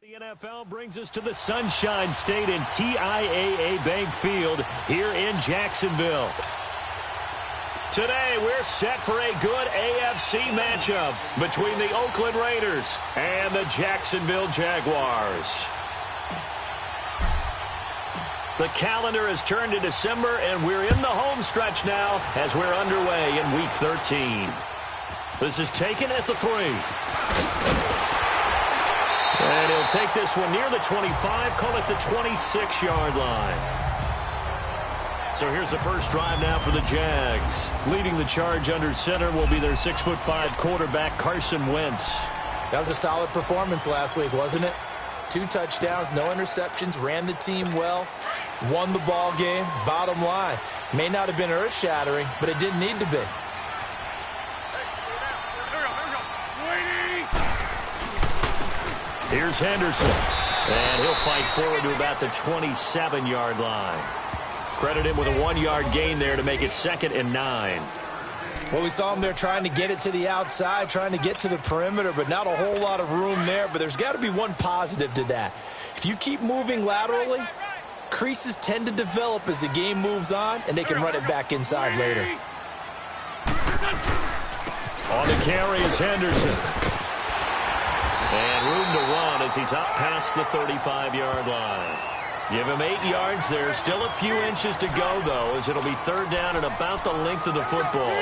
The NFL brings us to the Sunshine State in TIAA Bank Field here in Jacksonville. Today, we're set for a good AFC matchup between the Oakland Raiders and the Jacksonville Jaguars. The calendar has turned to December, and we're in the home stretch now as we're underway in Week 13. This is taken at the 3. And he'll take this one near the 25, call it the 26-yard line. So here's the first drive now for the Jags. Leading the charge under center will be their 6'5" quarterback, Carson Wentz. That was a solid performance last week, wasn't it? 2 touchdowns, no interceptions, ran the team well, won the ball game. Bottom line, may not have been earth-shattering, but it didn't need to be. Here's Henderson, and he'll fight forward to about the 27-yard line. Credit him with a 1-yard gain there to make it 2nd and 9. Well, we saw him there trying to get it to the outside, trying to get to the perimeter, but not a whole lot of room there. But there's got to be one positive to that. If you keep moving laterally, creases tend to develop as the game moves on, and they can run it back inside later. On the carry is Henderson. And room to run as he's up past the 35-yard line. Give him 8 yards there. Still a few inches to go, though, as it'll be 3rd down and about the length of the football.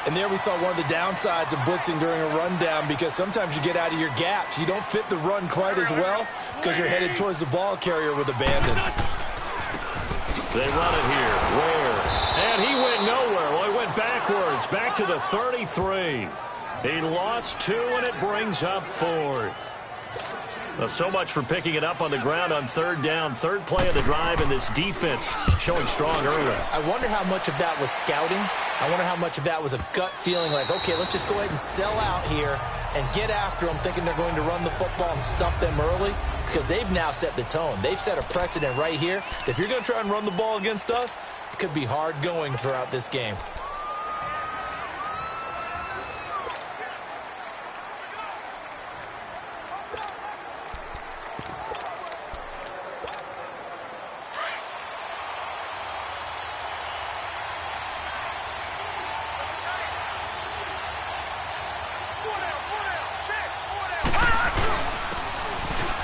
And there we saw one of the downsides of blitzing during a rundown, because sometimes you get out of your gaps. You don't fit the run quite as well because you're headed towards the ball carrier with abandon. They run it here. Ware. And he went nowhere. Well, he went backwards, back to the 33. He lost 2, and it brings up 4th. Well, so much for picking it up on the ground on 3rd down. 3rd play of the drive, and this defense showing strong early. I wonder how much of that was scouting. I wonder how much of that was a gut feeling like, okay, let's just go ahead and sell out here and get after them, thinking they're going to run the football and stuff them early, because they've now set the tone. They've set a precedent right here. If you're going to try and run the ball against us, it could be hard going throughout this game.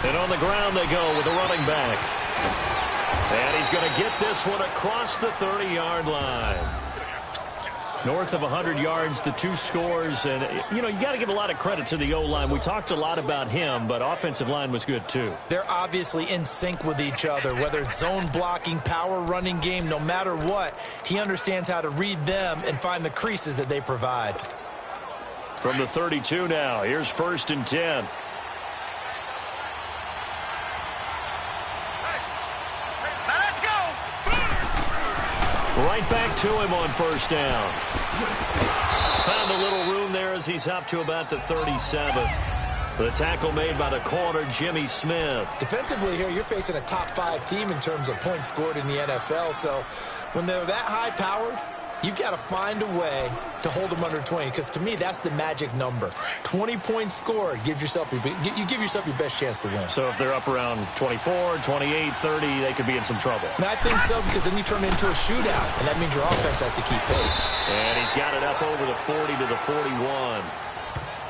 And on the ground they go with the running back. And he's going to get this one across the 30-yard line. North of 100 yards, the 2 scores. And, you know, you got to give a lot of credit to the O-line. We talked a lot about him, but offensive line was good, too. They're obviously in sync with each other, whether it's zone blocking, power running game, no matter what. He understands how to read them and find the creases that they provide. From the 32 now, here's 1st and 10. Right back to him on 1st down. Found a little room there as he's up to about the 37th. The tackle made by the corner, Jimmy Smith. Defensively here, you're facing a top 5 team in terms of points scored in the NFL. So when they're that high-powered, you've got to find a way to hold them under 20, because to me, that's the magic number. 20 points scored gives yourself you give yourself your best chance to win. So if they're up around 24, 28, 30, they could be in some trouble. And I think so, because then you turn it into a shootout, and that means your offense has to keep pace. And he's got it up over the 40 to the 41.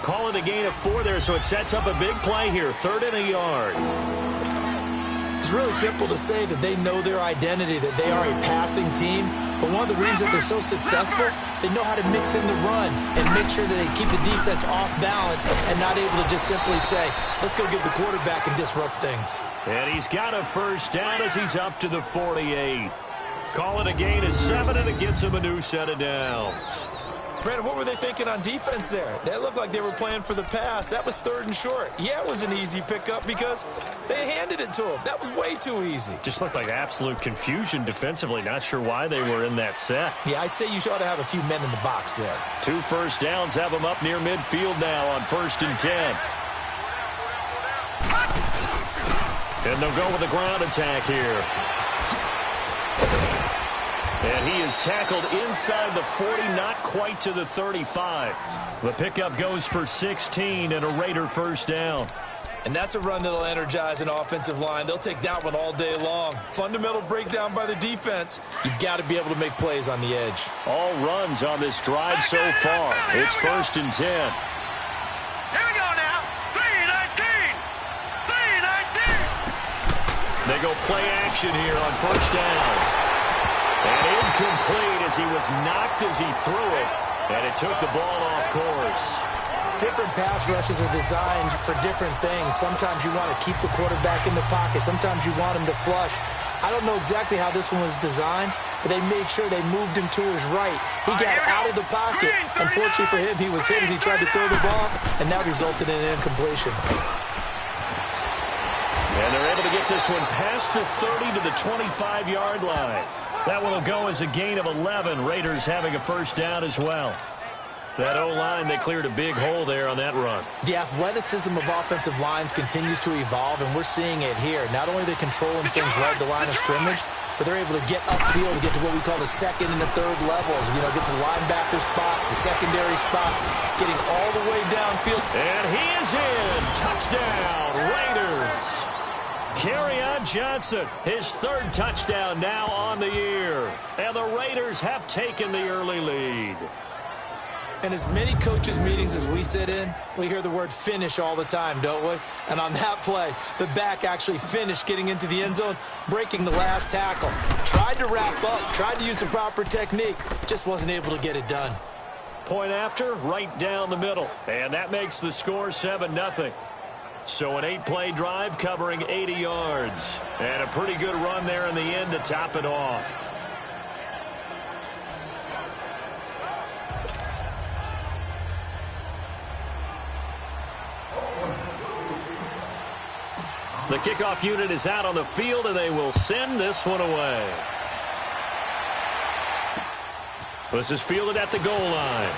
Call it a gain of 4 there, so it sets up a big play here, 3rd and a yard. It's really simple to say that they know their identity, that they are a passing team. But one of the reasons that they're so successful, they know how to mix in the run and make sure that they keep the defense off balance and not able to just simply say, let's go get the quarterback and disrupt things. And he's got a 1st down as he's up to the 48. Call it a gain of 7, and it gets him a new set of downs. Brandon, what were they thinking on defense there? That looked like they were playing for the pass. That was 3rd and short. Yeah, it was an easy pickup because they handed it to him. That was way too easy. Just looked like absolute confusion defensively. Not sure why they were in that set. Yeah, I'd say you ought to have a few men in the box there. 2 1st downs have them up near midfield now on 1st and 10. And they'll go with a ground attack here. And he is tackled inside the 40, not quite to the 35. The pickup goes for 16 and a Raider first down. And that's a run that'll energize an offensive line. They'll take that one all day long. Fundamental breakdown by the defense. You've got to be able to make plays on the edge. All runs on this drive so far. It's 1st and 10. Here we go now. 3-19. 3-19. They go play action here on 1st down. And incomplete as he was knocked as he threw it. And it took the ball off course. Different pass rushes are designed for different things. Sometimes you want to keep the quarterback in the pocket. Sometimes you want him to flush. I don't know exactly how this one was designed, but they made sure they moved him to his right. He got out of the pocket. Unfortunately for him, he was hit as he tried to throw the ball, and that resulted in an incompletion. And they're able to get this one past the 30 to the 25-yard line. That one will go as a gain of 11. Raiders having a first down as well. That O-line, they cleared a big hole there on that run. The athleticism of offensive lines continues to evolve, and we're seeing it here. Not only are they controlling things right at the line of scrimmage, but they're able to get upfield to get to what we call the second and the third levels. You know, get to the linebacker spot, the secondary spot, getting all the way downfield. And he is in. Touchdown, Raiders. Kerryon Johnson, his 3rd touchdown now on the year. And the Raiders have taken the early lead. And as many coaches' meetings as we sit in, we hear the word finish all the time, don't we? And on that play, the back actually finished getting into the end zone, breaking the last tackle. Tried to wrap up, tried to use the proper technique, just wasn't able to get it done. Point after, right down the middle. And that makes the score 7-0. So an 8-play drive covering 80 yards. And a pretty good run there in the end to top it off. The kickoff unit is out on the field, and they will send this one away. This is fielded at the goal line.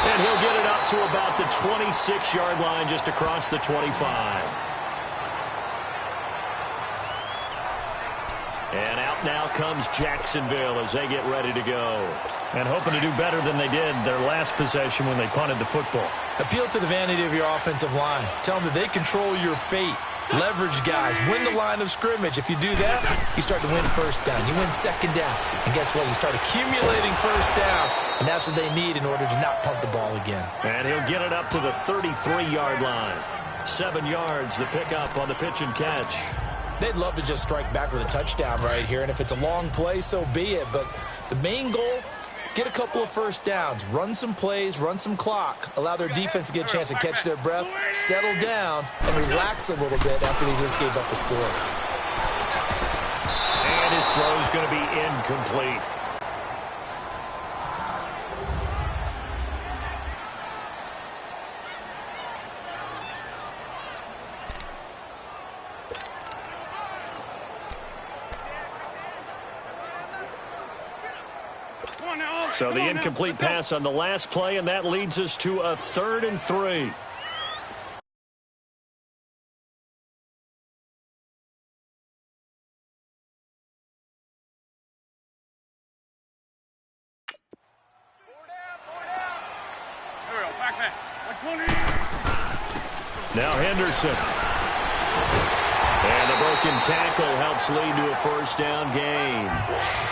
And he'll get it up to about the 26-yard line, just across the 25. And out now comes Jacksonville as they get ready to go. And hoping to do better than they did their last possession when they punted the football. Appeal to the vanity of your offensive line. Tell them that they control your fate. Leverage guys. Win the line of scrimmage. If you do that, you start to win first down. You win second down. And guess what? You start accumulating first downs. And that's what they need in order to not punt the ball again. And he'll get it up to the 33-yard line. 7 yards, the pickup on the pitch and catch. They'd love to just strike back with a touchdown right here. And if it's a long play, so be it. But the main goal, get a couple of first downs, run some plays, run some clock, allow their defense to get a chance to catch their breath, settle down, and relax a little bit after they just gave up a score. And his throw is going to be incomplete. So the incomplete pass on the last play, and that leads us to a 3rd and 3. Now Henderson. And the broken tackle helps lead to a first down gain.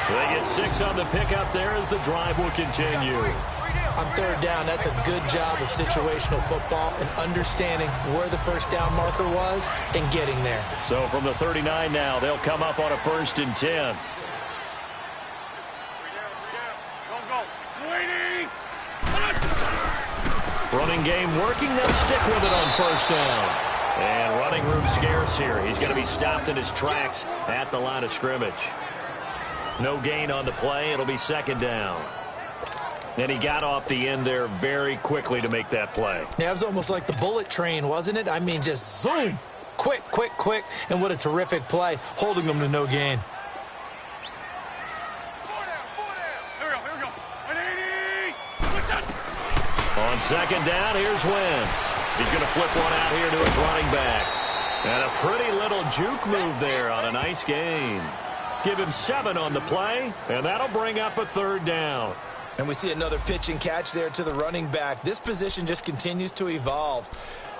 They get 6 on the pickup there as the drive will continue. On 3rd down, that's a good job of situational football and understanding where the first down marker was and getting there. So from the 39 now, they'll come up on a 1st and 10. Running game working, they'll stick with it on 1st down. And running room scarce here. He's going to be stopped in his tracks at the line of scrimmage. No gain on the play. It'll be 2nd down. And he got off the end there very quickly to make that play. Yeah, it was almost like the bullet train, wasn't it? I mean, just zoom. Quick, quick, quick. And what a terrific play, holding them to no gain. On 2nd down, here's Wentz. He's going to flip one out here to his running back. And a pretty little juke move there on a nice gain. Give him 7 on the play, and that'll bring up a 3rd down. And we see another pitch and catch there to the running back. This position just continues to evolve.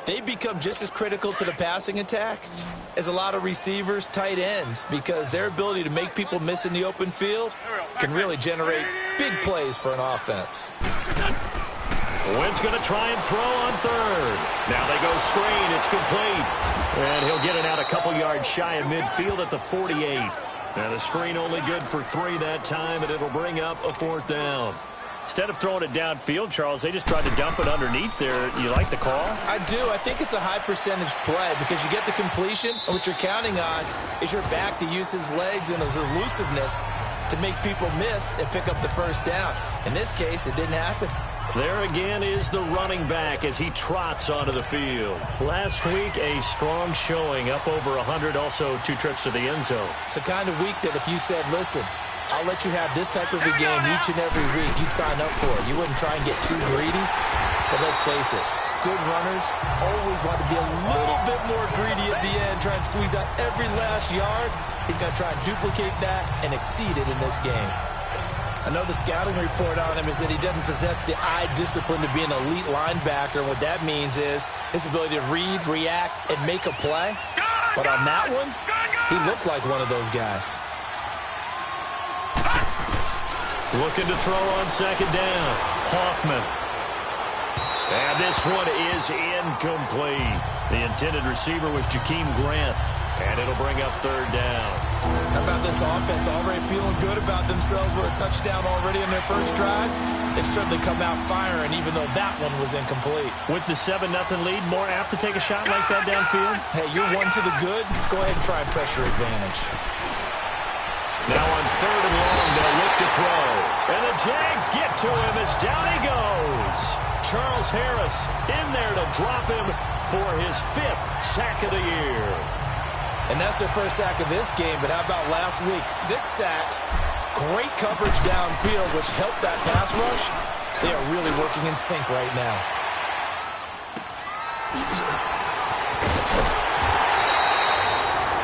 They become just as critical to the passing attack as a lot of receivers, tight ends, because their ability to make people miss in the open field can really generate big plays for an offense. Wentz going to try and throw on 3rd. Now they go screen. It's complete. And he'll get it out a couple yards shy of midfield at the 48. And the screen only good for 3 that time, and it'll bring up a 4th down. Instead of throwing it downfield, Charles, they just tried to dump it underneath there. You like the call? I do. I think it's a high percentage play because you get the completion, and what you're counting on is your back to use his legs and his elusiveness to make people miss and pick up the 1st down. In this case, it didn't happen. There again is the running back as he trots onto the field. Last week, a strong showing, up over 100, also 2 trips to the end zone. It's the kind of week that if you said, listen, I'll let you have this type of a game each and every week, you'd sign up for it. You wouldn't try and get too greedy. But let's face it, good runners always want to be a little bit more greedy at the end, try and squeeze out every last yard. He's going to try and duplicate that and exceed it in this game. I know the scouting report on him is that he doesn't possess the eye discipline to be an elite linebacker. And what that means is his ability to read, react, and make a play. But on that one, he looked like one of those guys. Looking to throw on 2nd down. Hoffman. And this one is incomplete. The intended receiver was Jakeem Grant. And it'll bring up 3rd down. How about this offense already feeling good about themselves with a touchdown already in their first drive? They've certainly come out firing, even though that one was incomplete. With the 7-0 lead, more apt to take a shot like that downfield? Hey, you're one to the good. Go ahead and try pressure advantage. Now on 3rd and long, they'll look to throw. And the Jags get to him as down he goes. Charles Harris in there to drop him for his 5th sack of the year. And that's their first sack of this game, but how about last week? 6 sacks, great coverage downfield, which helped that pass rush. They are really working in sync right now.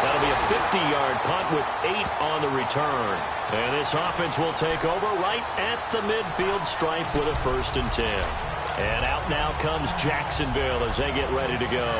That'll be a 50-yard punt with 8 on the return. And this offense will take over right at the midfield stripe with a 1st and 10. And out now comes Jacksonville as they get ready to go.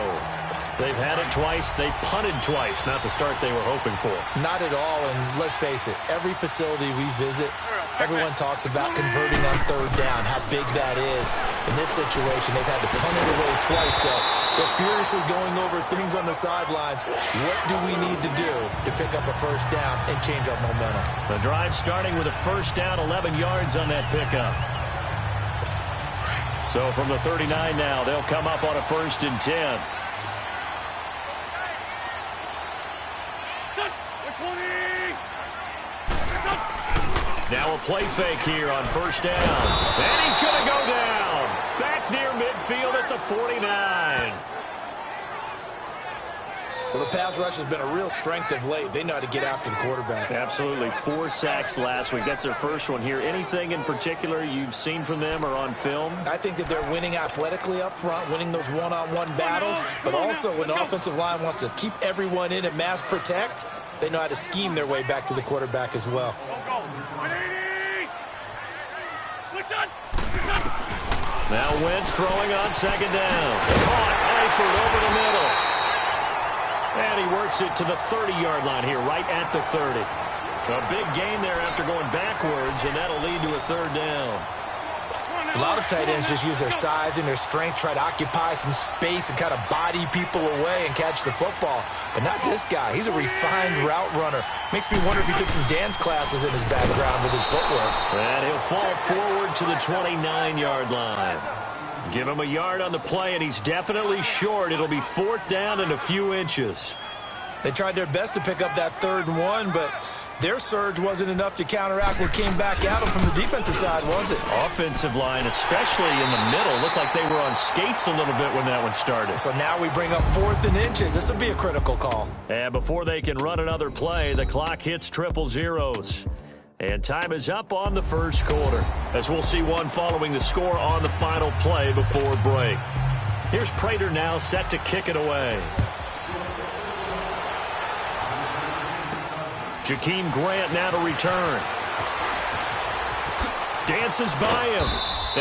They've had it twice. They've punted twice. Not the start they were hoping for. Not at all, and let's face it, every facility we visit, everyone talks about converting on 3rd down, how big that is. In this situation, they've had to punt it away twice, so they're furiously going over things on the sidelines. What do we need to do to pick up a 1st down and change our momentum? The drive starting with a 1st down, 11 yards on that pickup. So from the 39 now, they'll come up on a 1st and 10. Now a play fake here on 1st down. And he's going to go down. Back near midfield at the 49. Well, the pass rush has been a real strength of late. They know how to get after the quarterback. Absolutely. 4 sacks last week. That's their first one here. Anything in particular you've seen from them or on film? I think that they're winning athletically up front, winning those one-on-one battles. But also when the offensive line wants to keep everyone in and mass protect, they know how to scheme their way back to the quarterback as well. Now Wentz throwing on 2nd down. Caught Eifert over the middle. And he works it to the 30-yard line here, right at the 30. A big gain there after going backwards, and that'll lead to a 3rd down. A lot of tight ends just use their size and their strength, try to occupy some space and kind of body people away and catch the football. But not this guy. He's a refined route runner. Makes me wonder if he took some dance classes in his background with his footwork. And he'll fall forward to the 29-yard line. Give him a yard on the play, and he's definitely short. It'll be 4th down and a few inches. They tried their best to pick up that 3rd and 1, but their surge wasn't enough to counteract what came back at them from the defensive side, was it? Offensive line, especially in the middle, looked like they were on skates a little bit when that one started. So now we bring up 4th and inches. This will be a critical call. And before they can run another play, the clock hits 000. And time is up on the 1st quarter, as we'll see one following the score on the final play before break. Here's Prater now set to kick it away. Jakeem Grant now to return. Dances by him.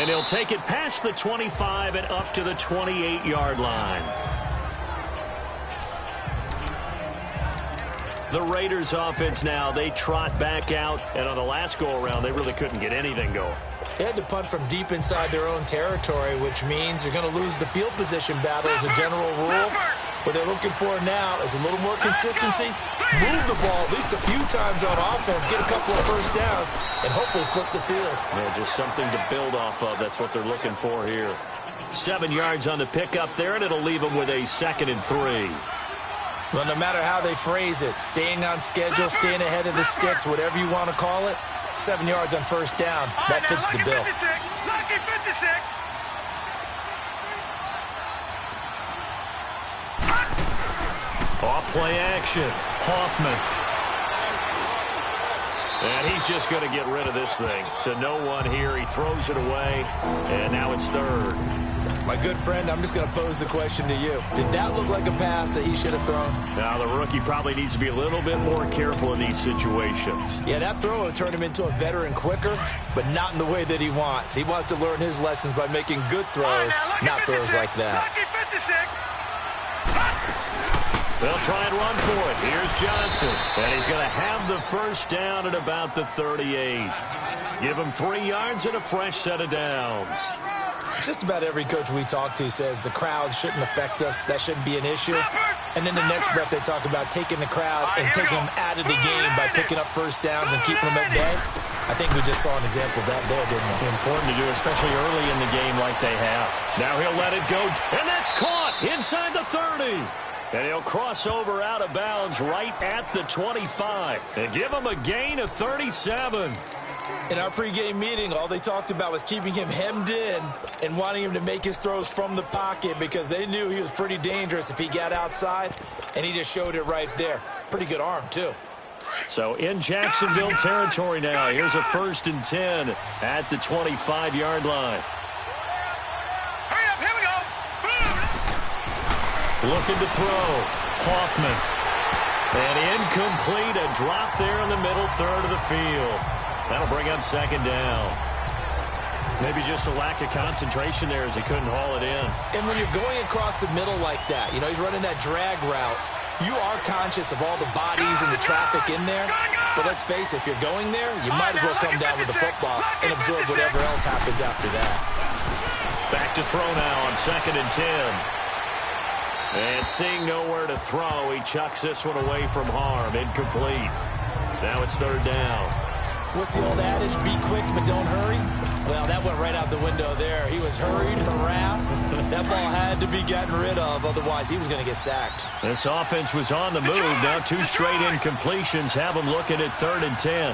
And he'll take it past the 25 and up to the 28-yard line. The Raiders offense now, they trot back out. And on the last go-around, they really couldn't get anything going. They had to punt from deep inside their own territory, which means you're going to lose the field position battle as a general rule. What they're looking for now is a little more consistency, move the ball at least a few times on offense, get a couple of first downs, and hopefully flip the field. Yeah, just something to build off of. That's what they're looking for here. 7 yards on the pickup there, and it'll leave them with a 2nd and 3. Well, no matter how they phrase it, staying on schedule, staying ahead of the sticks, whatever you want to call it, 7 yards on first down, that fits the bill. Lucky 56. Off play action. Hoffman. And he's just going to get rid of this thing. To no one here. He throws it away. And now it's 3rd. My good friend, I'm just going to pose the question to you. Did that look like a pass that he should have thrown? Now, the rookie probably needs to be a little bit more careful in these situations. Yeah, that throw will turn him into a veteran quicker, but not in the way that he wants. He wants to learn his lessons by making good throws, not throws like that. Lucky 56. They'll try and run for it. Here's Johnson. And he's going to have the first down at about the 38. Give him 3 yards and a fresh set of downs. Just about every coach we talk to says the crowd shouldn't affect us. That shouldn't be an issue. And then the next breath they talk about taking the crowd and taking them out of the game by picking up first downs and keeping them at bay. I think we just saw an example of that there, didn't we? Important to do, especially early in the game like they have. Now he'll let it go. And that's caught inside the 30. And he'll cross over out of bounds right at the 25. And give him a gain of 37. In our pregame meeting, all they talked about was keeping him hemmed in and wanting him to make his throws from the pocket because they knew he was pretty dangerous if he got outside, and he just showed it right there. Pretty good arm, too. So in Jacksonville territory now, here's a 1st and 10 at the 25-yard line. Hurry up, here we go. Looking to throw. Hoffman. And incomplete, a drop there in the middle third of the field. That'll bring up 2nd down. Maybe just a lack of concentration there as he couldn't haul it in. And when you're going across the middle like that, you know, he's running that drag route, you are conscious of all the bodies and the traffic in there. But let's face it, if you're going there, you might as well come down with the football and absorb whatever else happens after that. Back to throw now on 2nd and 10. And seeing nowhere to throw, he chucks this one away from harm. Incomplete. Now it's 3rd down. What's the old adage? Be quick, but don't hurry. Well, that went right out the window there. He was hurried, harassed. That ball had to be gotten rid of. Otherwise, he was going to get sacked. This offense was on the move. Now 2 straight incompletions have them looking at 3rd and 10.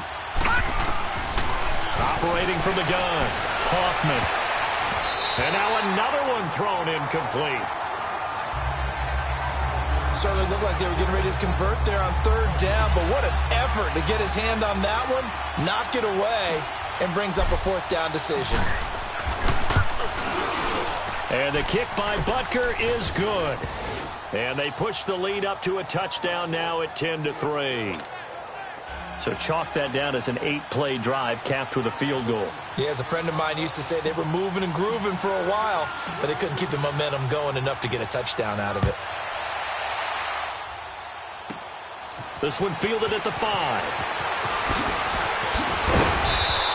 Operating from the gun. Hoffman. And now another one thrown incomplete. Certainly looked like they were getting ready to convert there on 3rd down, but what an effort to get his hand on that one, knock it away, and brings up a 4th down decision. And the kick by Butker is good. And they push the lead up to a touchdown now at 10-3. So chalk that down as an 8-play drive capped with a field goal. Yeah, as a friend of mine used to say, they were moving and grooving for a while, but they couldn't keep the momentum going enough to get a touchdown out of it. This one fielded at the 5.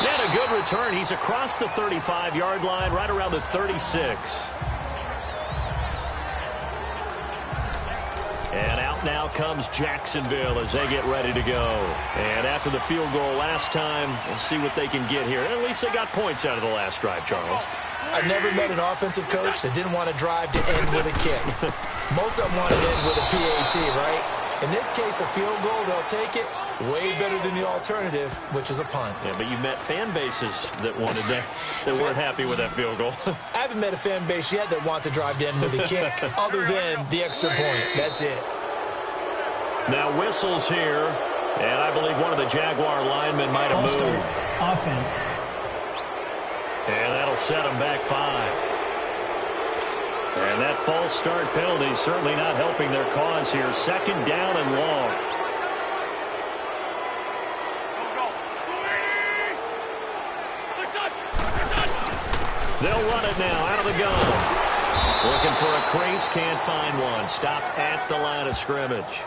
And a good return. He's across the 35-yard line, right around the 36. And out now comes Jacksonville as they get ready to go. And after the field goal last time, we'll see what they can get here. At least they got points out of the last drive, Charles. I've never met an offensive coach that didn't want to drive to end with a kick. Most of them want to end with a PAT, right? In this case, a field goal, they'll take it. Way better than the alternative, which is a punt. Yeah, but you've met fan bases that wanted that weren't happy with that field goal. I haven't met a fan base yet that wants to drive to end with a kick, other than the extra point. That's it. Now whistles here, and I believe one of the Jaguar linemen might have moved. Offense. And that'll set them back 5. And that false start penalty is certainly not helping their cause here. 2nd down and long. They'll run it now out of the gun. Looking for a crease, can't find one. Stopped at the line of scrimmage.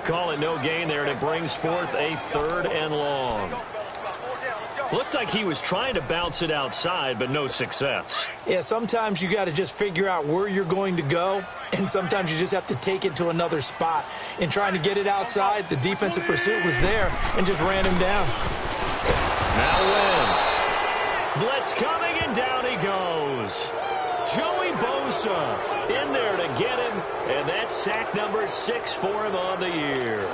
Call it no gain there, and it brings forth a 3rd and long. Looked like he was trying to bounce it outside, but no success. Yeah, sometimes you got to just figure out where you're going to go, and sometimes you just have to take it to another spot. In trying to get it outside, the defensive pursuit was there and just ran him down. Now Wentz. Blitz coming, and down he goes. Joey Bosa in there to get him, and that's sack number 6 for him on the year.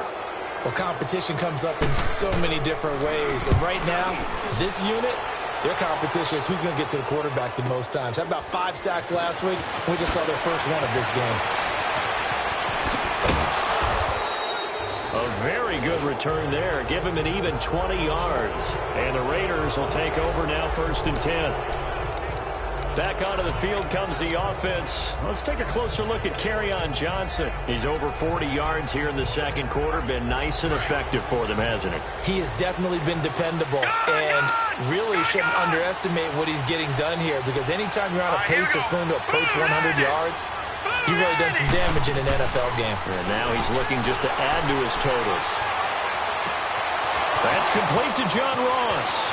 Well, competition comes up in so many different ways, and right now, this unit, their competition is who's going to get to the quarterback the most times. Had about 5 sacks last week. We just saw their first one of this game. A very good return there. Give him an even 20 yards. And the Raiders will take over now, 1st and 10. Back onto the field comes the offense. Let's take a closer look at Kerryon Johnson. He's over 40 yards here in the 2nd quarter. Been nice and effective for them, hasn't he? He has definitely been dependable, and really shouldn't underestimate what he's getting done here, because anytime you're on a pace that's going to approach 100 yards, you've really done some damage in an NFL game. And now he's looking just to add to his totals. That's complete to John Ross.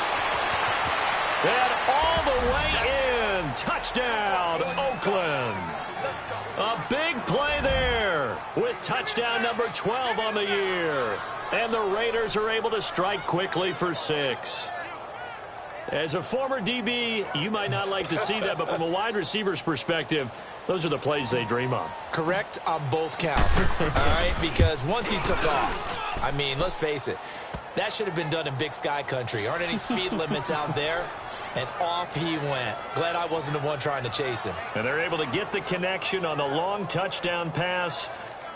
And all the way in. Touchdown, Oakland. A big play there with touchdown number 12 on the year. And the Raiders are able to strike quickly for 6. As a former DB, you might not like to see that, but from a wide receiver's perspective, those are the plays they dream of. Correct on both counts, all right? Because once he took off, I mean, let's face it, that should have been done in Big Sky Country. Aren't any speed limits out there? And off he went. Glad I wasn't the one trying to chase him. And they're able to get the connection on the long touchdown pass.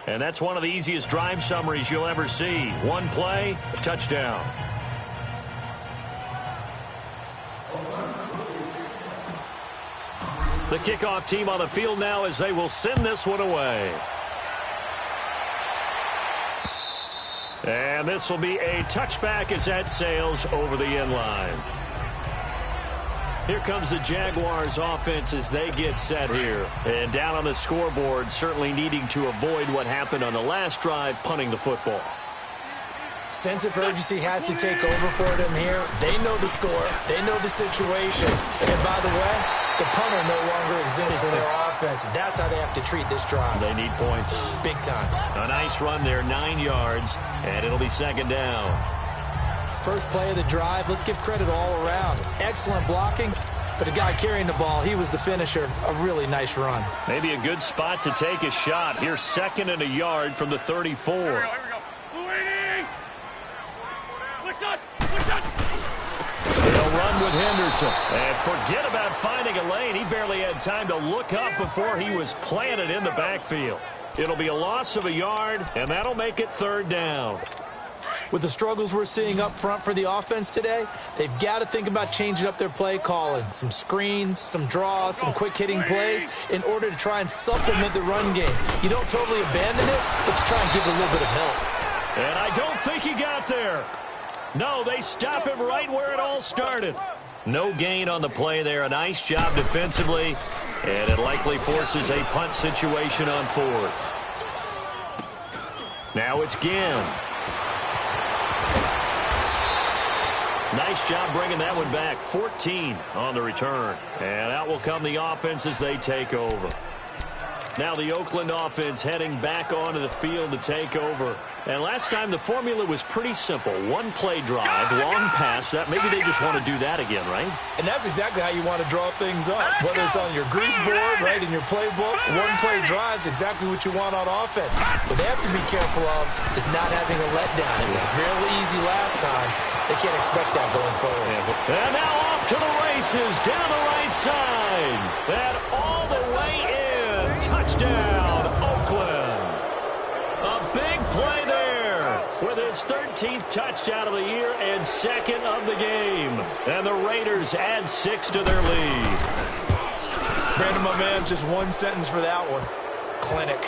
And that's one of the easiest drive summaries you'll ever see. One play, touchdown. The kickoff team on the field now as they will send this one away. And this will be a touchback as that sails over the end line. Here comes the Jaguars offense as they get set here. And down on the scoreboard, certainly needing to avoid what happened on the last drive, punting the football. Sense of urgency has to take over for them here. They know the score. They know the situation. And by the way, the punter no longer exists for their offense. That's how they have to treat this drive. They need points. Big time. A nice run there, 9 yards, and it'll be 2nd down. First play of the drive, let's give credit all around. Excellent blocking, but the guy carrying the ball, he was the finisher. A really nice run. Maybe a good spot to take a shot. Here's 2nd and a yard from the 34. Here we go. They'll run with Henderson. And forget about finding a lane. He barely had time to look up before he was planted in the backfield. It'll be a loss of a yard, and that'll make it 3rd down. With the struggles we're seeing up front for the offense today, they've got to think about changing up their play calling. Some screens, some draws, some quick-hitting plays in order to try and supplement the run game. You don't totally abandon it, but you try and give it a little bit of help. And I don't think he got there. No, they stop him right where it all started. No gain on the play there. A nice job defensively, and it likely forces a punt situation on 4th. Now it's Ginn. Nice job bringing that one back. 14 on the return. And out will come the offense as they take over. Now the Oakland offense heading back onto the field to take over. And last time the formula was pretty simple. One play drive, long pass. That maybe they just want to do that again, right? And that's exactly how you want to draw things up. Whether it's on your grease board, right, in your playbook, one play drive's exactly what you want on offense. What they have to be careful of is not having a letdown. It was fairly easy last time. They can't expect that going forward. And now off to the races down the right side. And all the way in. Touchdown, Oakland. A big play there with his 13th touchdown of the year and 2nd of the game. And the Raiders add 6 to their lead. Brandon, my man, just one sentence for that one. Clinic.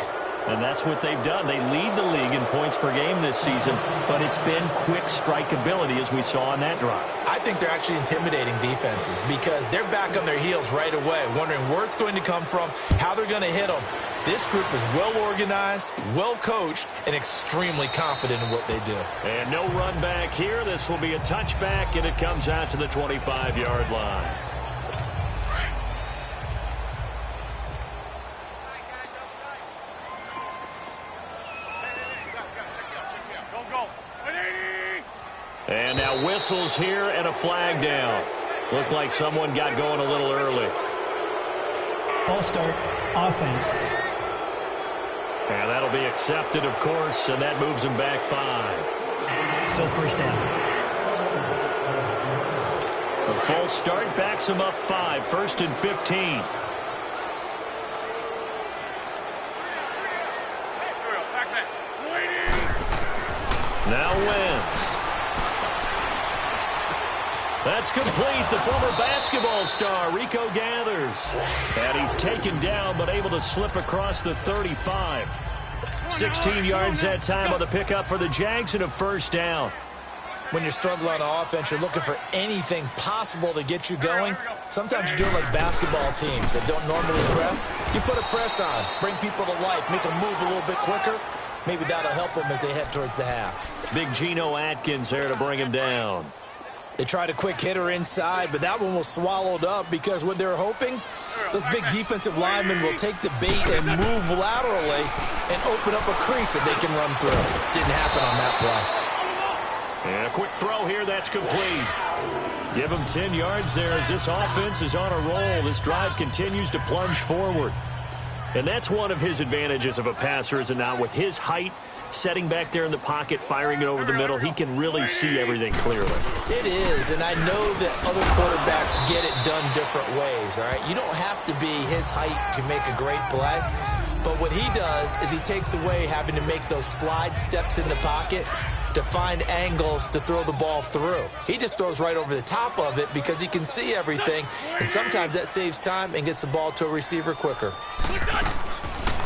And that's what they've done. They lead the league in points per game this season, but it's been quick strike ability as we saw on that drive. I think they're actually intimidating defenses because they're back on their heels right away, wondering where it's going to come from, how they're going to hit them. This group is well organized, well coached, and extremely confident in what they do. And no run back here. This will be a touchback, and it comes out to the 25-yard line. And now whistles here and a flag down. Looked like someone got going a little early. False start, offense. And that'll be accepted, of course, and that moves him back 5. Still first down. The false start backs him up 5, 1st and 15. Now Wentz. That's complete. The former basketball star, Rico Gathers. And he's taken down, but able to slip across the 35. 16 yards that time on the pickup for the Jags and a first down. When you're struggling on offense, you're looking for anything possible to get you going. Sometimes you're doing like basketball teams that don't normally press. You put a press on, bring people to life, make them move a little bit quicker. Maybe that'll help them as they head towards the half. Big Geno Atkins there to bring him down. They tried a quick hitter inside, but that one was swallowed up because what they're hoping, those big defensive linemen will take the bait and move laterally and open up a crease that they can run through. Didn't happen on that play. And a quick throw here, that's complete. Give him 10 yards there as this offense is on a roll. This drive continues to plunge forward. And that's one of his advantages of a passer, is it not? With his height, setting back there in the pocket, firing it over the middle, he can really see everything clearly. It is, and I know that other quarterbacks get it done different ways, all right? You don't have to be his height to make a great play, but what he does is he takes away having to make those slide steps in the pocket to find angles to throw the ball through. He just throws right over the top of it because he can see everything, and sometimes that saves time and gets the ball to a receiver quicker.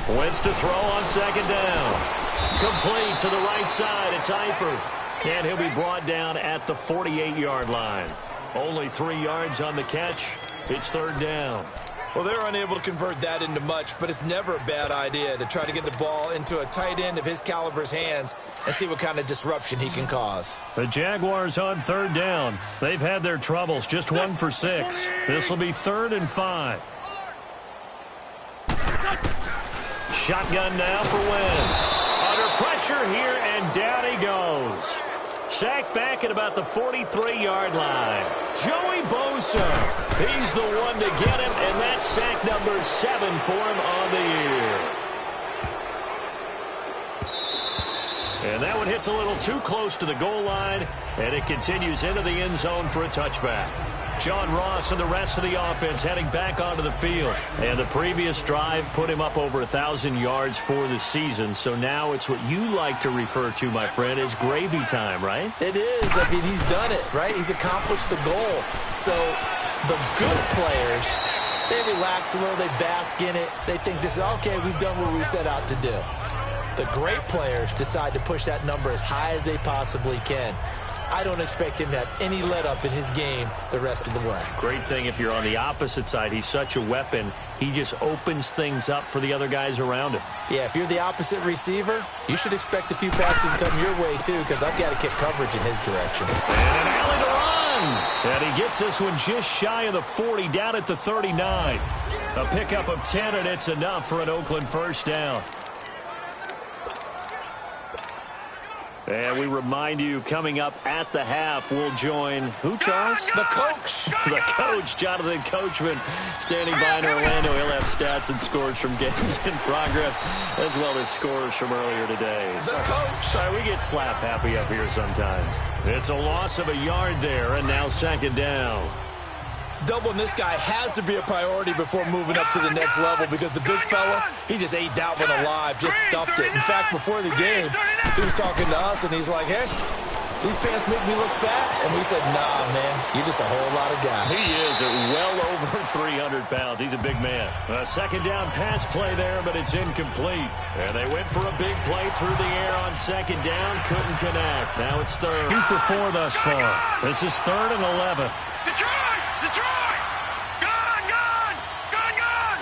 Wentz to throw on second down. Complete to the right side. It's Eifert. And he'll be brought down at the 48-yard line. Only 3 yards on the catch. It's third down. Well, they're unable to convert that into much, but it's never a bad idea to try to get the ball into a tight end of his caliber's hands and see what kind of disruption he can cause. The Jaguars on third down. They've had their troubles, just 1 for 6. This will be 3rd and 5. Shotgun now for Wentz. Under pressure here, and down he goes. Sacked back at about the 43-yard line. Joey Bosa. He's the one to get him, and that's sack number 7 for him on the year. And that one hits a little too close to the goal line, and it continues into the end zone for a touchback. John Ross and the rest of the offense heading back onto the field. And the previous drive put him up over 1,000 yards for the season. So now it's what you like to refer to, my friend, as gravy time, right? It is. I mean, he's done it, right? He's accomplished the goal. So the good players, they relax a little. They bask in it. They think this is, okay, we've done what we set out to do. The great players decide to push that number as high as they possibly can. I don't expect him to have any let-up in his game the rest of the way. Great thing if you're on the opposite side. He's such a weapon. He just opens things up for the other guys around him. Yeah, if you're the opposite receiver, you should expect a few passes come your way, too, because I've got to kick coverage in his direction. And an alley to run. And he gets this one just shy of the 40, down at the 39. A pickup of 10, and it's enough for an Oakland first down. And we remind you, coming up at the half, we'll join, who, Charles? The coach. The coach, Jonathan Coachman, standing by in Orlando. He'll have stats and scores from games in progress, as well as scores from earlier today. The coach. Sorry, we get slap happy up here sometimes. It's a loss of a yard there, and now second down. Doubling this guy has to be a priority before moving up to the next level because the big fella, he just ate that one alive, just stuffed it. In fact, before the game, he was talking to us, and he's like, hey, these pants make me look fat. And we said, nah, man, you're just a whole lot of guy. He is at well over 300 pounds. He's a big man. A second down pass play there, but it's incomplete. And they went for a big play through the air on second down. Couldn't connect. Now it's third. 2 for 4 thus far. This is 3rd and 11. Detroit! Detroit! Gone! Gone! Gone! Gone!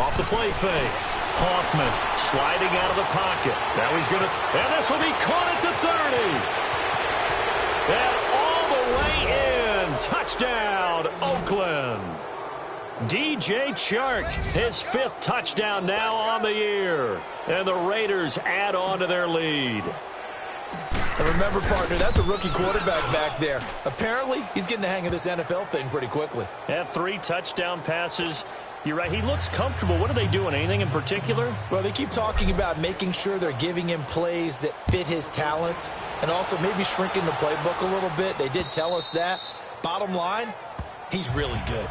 Off the play fake. Hoffman sliding out of the pocket. Now he's going to... And this will be caught at the 30. And all the way in. Touchdown, Oakland. DJ Chark, his 5th touchdown now on the year. And the Raiders add on to their lead. And remember, partner, that's a rookie quarterback back there. Apparently, he's getting the hang of this NFL thing pretty quickly. Had 3 touchdown passes. You're right. He looks comfortable. What are they doing? Anything in particular? Well, they keep talking about making sure they're giving him plays that fit his talents and also maybe shrinking the playbook a little bit. They did tell us that. Bottom line, he's really good.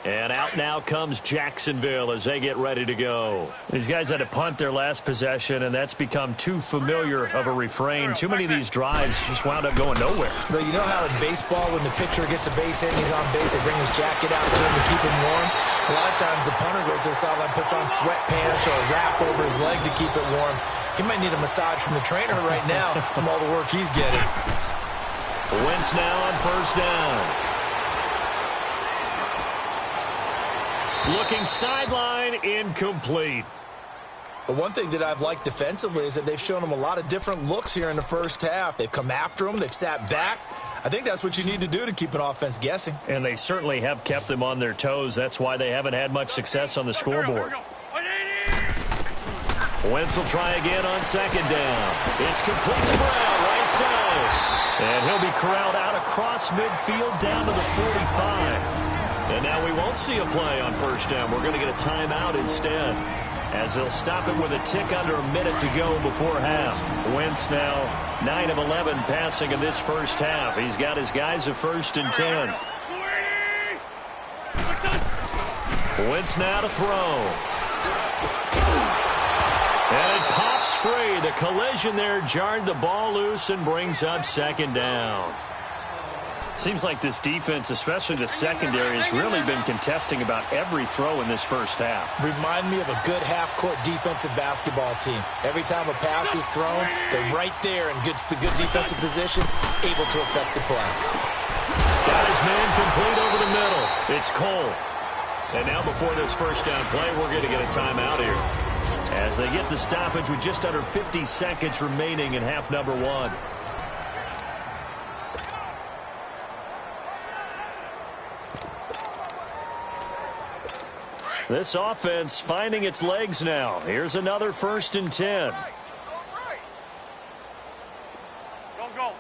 And out now comes Jacksonville as they get ready to go. These guys had to punt their last possession, and that's become too familiar of a refrain. Too many of these drives just wound up going nowhere. But you know how in baseball, when the pitcher gets a base hit and he's on base, they bring his jacket out to him to keep him warm? A lot of times the punter goes to the sideline, puts on sweatpants or a wrap over his leg to keep it warm. He might need a massage from the trainer right now from all the work he's getting. Wentz now on 1st down. Looking sideline, incomplete. But one thing that I've liked defensively is that they've shown him a lot of different looks here in the first half. They've come after him. They've sat back. I think that's what you need to do to keep an offense guessing. And they certainly have kept them on their toes. That's why they haven't had much success on the scoreboard. Wentz will try again on 2nd down. It's complete to Brown, right side. And he'll be corralled out across midfield down to the 45. And now we won't see a play on 1st down. We're going to get a timeout instead, as they'll stop it with a tick under a minute to go before half. Wentz now 9 of 11 passing in this first half. He's got his guys at 1st and 10. Wentz now to throw. And it pops free. The collision there jarred the ball loose and brings up 2nd down. Seems like this defense, especially the secondary, has really been contesting about every throw in this first half. Remind me of a good half-court defensive basketball team. Every time a pass is thrown, they're right there in good defensive position, able to affect the play. Guys, man, complete over the middle. It's Cole. And now before this 1st down play, we're going to get a timeout here, as they get the stoppage with just under 50 seconds remaining in half number 1. This offense finding its legs now. Here's another 1st and 10. Go.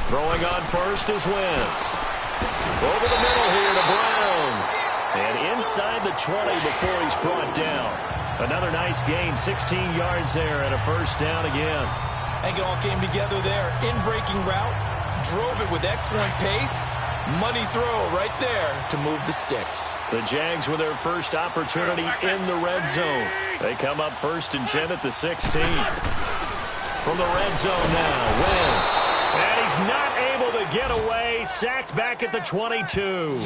Throwing on 1st is Wentz. Over the middle here to Brown. And inside the 20 before he's brought down. Another nice gain, 16 yards there and a 1st down again. I think it all came together there. In-breaking route, drove it with excellent pace. Money throw right there to move the sticks. The Jags with their first opportunity in the red zone. They come up 1st and 10 at the 16. From the red zone now, Wentz. And he's not able to get away. Sacked back at the 22.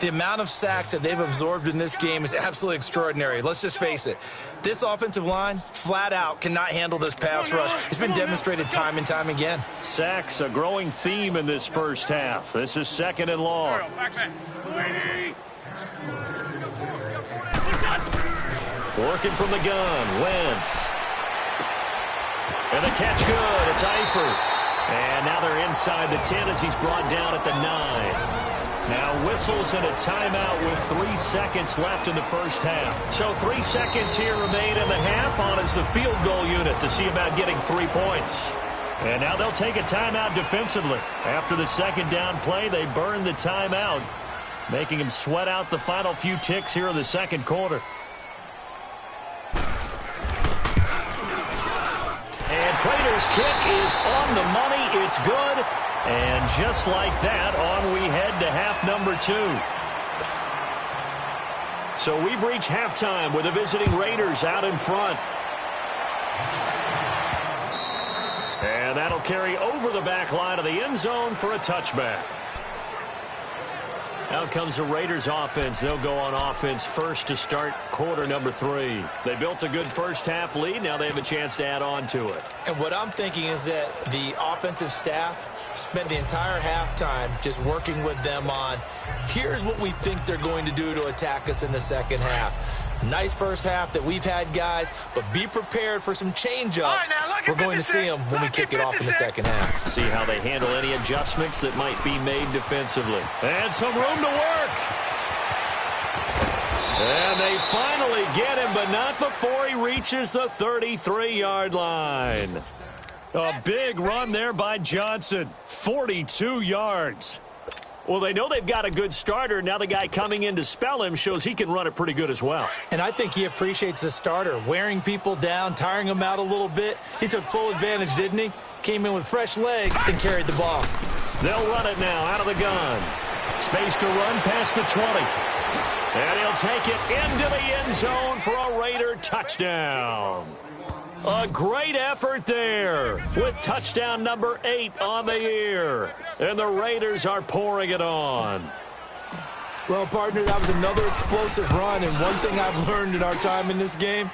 The amount of sacks that they've absorbed in this game is absolutely extraordinary. Let's just face it. This offensive line, flat out, cannot handle this pass rush. It's been demonstrated time and time again. Sacks, a growing theme in this first half. This is 2nd and long. Working from the gun, Wentz. And the catch good. It's Eifert. And now they're inside the 10 as he's brought down at the 9. Now whistles and a timeout with 3 seconds left in the first half. So 3 seconds here remain in the half on as the field goal unit to see about getting 3 points. And now they'll take a timeout defensively. After the 2nd down play, they burn the timeout, making him sweat out the final few ticks here in the 2nd quarter. And Prater's kick is on the money. It's good. And just like that, on we head to half number 2. So we've reached halftime with the visiting Raiders out in front. And that'll carry over the back line of the end zone for a touchback. Out comes the Raiders offense. They'll go on offense first to start quarter number 3. They built a good first half lead. Now they have a chance to add on to it. And what I'm thinking is that the offensive staff spent the entire halftime just working with them on, here's what we think they're going to do to attack us in the second half. Nice first half that we've had, guys, but be prepared for some change-ups. We're going to see them when we kick it off in the second half. See how they handle any adjustments that might be made defensively. And some room to work. And they finally get him, but not before he reaches the 33-yard line. A big run there by Johnson. 42 yards. Well, they know they've got a good starter. Now the guy coming in to spell him shows he can run it pretty good as well. And I think he appreciates the starter, wearing people down, tiring them out a little bit. He took full advantage, didn't he? Came in with fresh legs and carried the ball. They'll run it now out of the gun. Space to run past the 20. And he'll take it into the end zone for a Raider touchdown. A great effort there with touchdown number 8 on the year. And the Raiders are pouring it on. Well, partner, that was another explosive run. And one thing I've learned in our time in this game,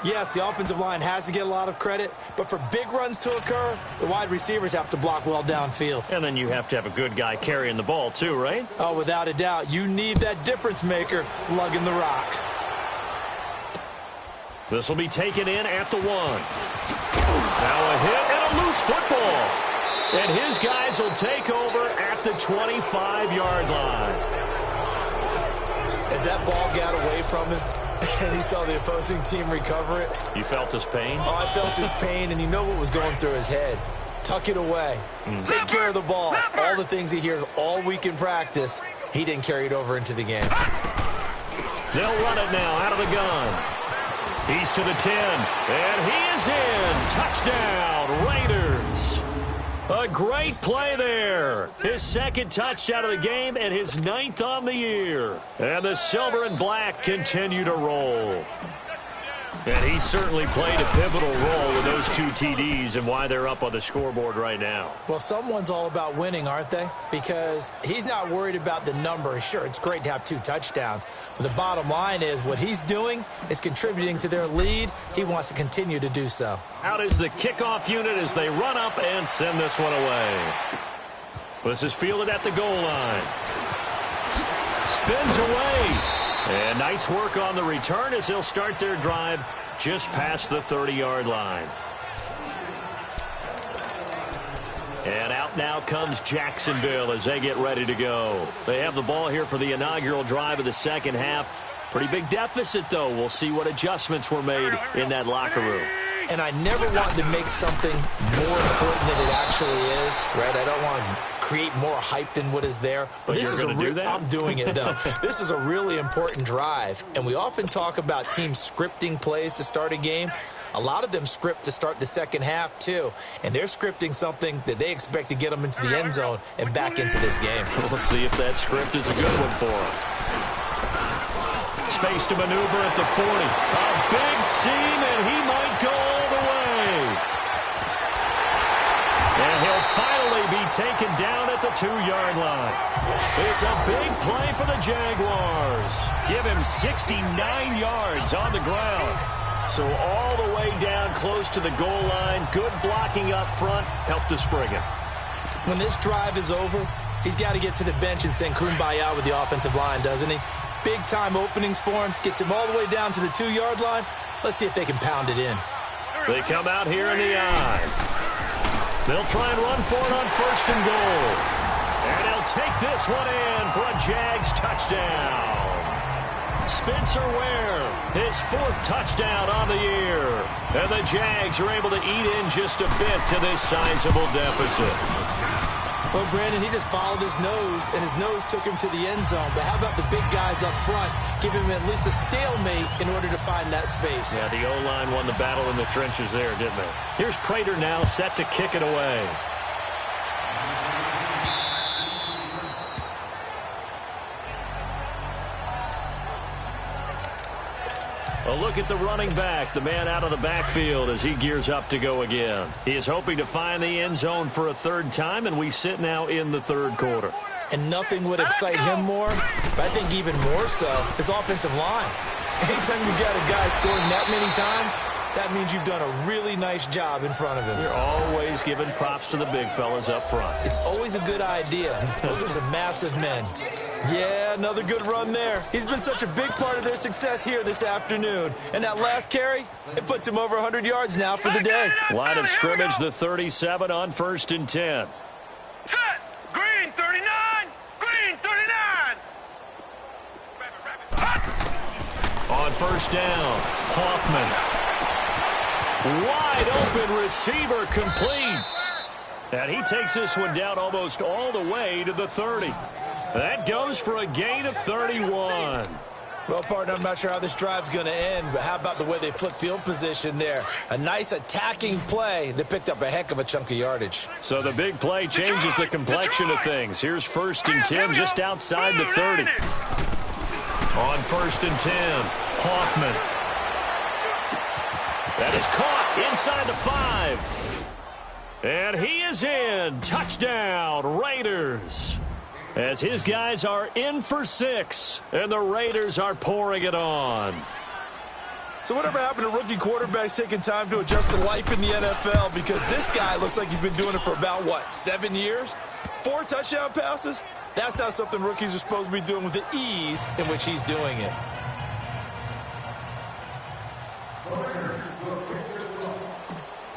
yes, the offensive line has to get a lot of credit, but for big runs to occur, the wide receivers have to block well downfield. And then you have to have a good guy carrying the ball too, right? Oh, without a doubt. You need that difference maker lugging the rock. This will be taken in at the 1. Now a hit and a loose football. And his guys will take over at the 25-yard line. As that ball got away from him and he saw the opposing team recover it. You felt his pain? Oh, I felt his pain, and you know what was going through his head. Tuck it away. Take care of the ball. All the things he hears all week in practice, he didn't carry it over into the game. They'll run it now out of the gun. He's to the 10, and he is in. Touchdown, Raiders. A great play there. His second touchdown of the game and his 9th on the year. And the silver and black continue to roll. And he certainly played a pivotal role with those 2 TDs and why they're up on the scoreboard right now. Well, someone's all about winning, aren't they? Because he's not worried about the number. Sure, it's great to have 2 touchdowns. But the bottom line is what he's doing is contributing to their lead. He wants to continue to do so. Out is the kickoff unit as they run up and send this one away. This is fielded at the goal line. Spins away. And nice work on the return as they'll start their drive just past the 30-yard line. And out now comes Jacksonville as they get ready to go. They have the ball here for the inaugural drive of the second half. Pretty big deficit, though. We'll see what adjustments were made in that locker room. And I never want to make something more important than it actually is, right? I don't want to create more hype than what is there. But this is do that? I'm doing it, though. This is a really important drive. And we often talk about teams scripting plays to start a game. A lot of them script to start the second half, too. And they're scripting something that they expect to get them into the end zone and back into this game. We'll see if that script is a good one for them. Space to maneuver at the 40. A big seam, and he might go all the way. And he'll finally be taken down at the 2-yard line. It's a big play for the Jaguars. Give him 69 yards on the ground. So all the way down close to the goal line. Good blocking up front. Helped to spring him. When this drive is over, he's got to get to the bench and sing kumbaya with the offensive line, doesn't he? Big-time openings for him. Gets him all the way down to the 2-yard line. Let's see if they can pound it in. They come out here in the eye. They'll try and run for it on 1st and goal. And he'll take this one in for a Jags touchdown. Spencer Ware, his 4th touchdown on the year. And the Jags are able to eat in just a bit to this sizable deficit. Well, Brandon, he just followed his nose, and his nose took him to the end zone. But how about the big guys up front? Give him at least a stalemate in order to find that space. Yeah, the O-line won the battle in the trenches there, didn't they? Here's Prater now set to kick it away. A look at the running back, the man out of the backfield as he gears up to go again. He is hoping to find the end zone for a third time, and we sit now in the third quarter. And nothing would excite him more, but I think even more so, his offensive line. Anytime you've got a guy scoring that many times, that means you've done a really nice job in front of him. You're always giving props to the big fellas up front. It's always a good idea. Those are some massive men. Yeah, another good run there. He's been such a big part of their success here this afternoon. And that last carry, it puts him over 100 yards now for the day. Line of scrimmage, the 37 on 1st and 10. Set. Green 39. Green 39. On 1st down, Hoffman. Wide open receiver complete. And he takes this one down almost all the way to the 30. That goes for a gain of 31. Well, partner, I'm not sure how this drive's going to end, but how about the way they flip field position there? A nice attacking play that picked up a heck of a chunk of yardage. So the big play changes the complexion of things. Here's 1st and 10 just outside the 30. On 1st and 10, Hoffman. That is caught inside the 5. And he is in. Touchdown, Raiders. As his guys are in for 6, and the Raiders are pouring it on. So whatever happened to rookie quarterbacks taking time to adjust to life in the NFL? Because this guy looks like he's been doing it for about, 7 years? 4 touchdown passes? That's not something rookies are supposed to be doing with the ease in which he's doing it.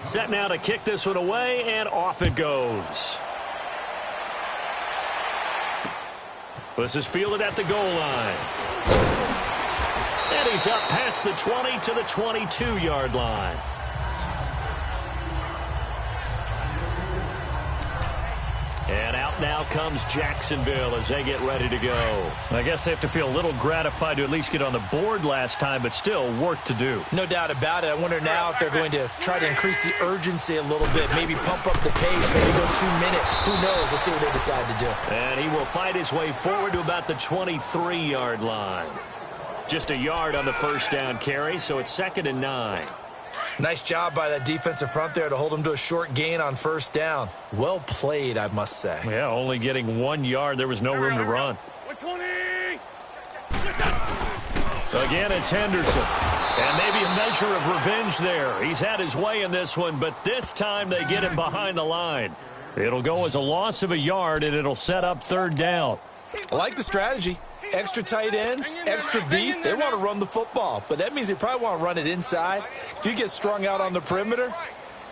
Set now to kick this one away, and off it goes. This is fielded at the goal line. And he's up past the 20 to the 22-yard line. And out now comes Jacksonville as they get ready to go. I guess they have to feel a little gratified to at least get on the board last time, but still work to do. No doubt about it. I wonder now if they're going to try to increase the urgency a little bit, maybe pump up the pace, maybe go 2-minute. Who knows? Let's see what they decide to do. And he will fight his way forward to about the 23-yard line. Just a yard on the 1st down carry, so it's 2nd and 9. Nice job by that defensive front there to hold him to a short gain on 1st down. Well played, I must say. Yeah, only getting 1 yard. There was no room to run. 120. Again, it's Henderson. And maybe a measure of revenge there. He's had his way in this one, but this time they get him behind the line. It'll go as a loss of a yard, and it'll set up 3rd down. I like the strategy. Extra tight ends, extra beef. They want to run the football, but that means they probably want to run it inside. If you get strung out on the perimeter,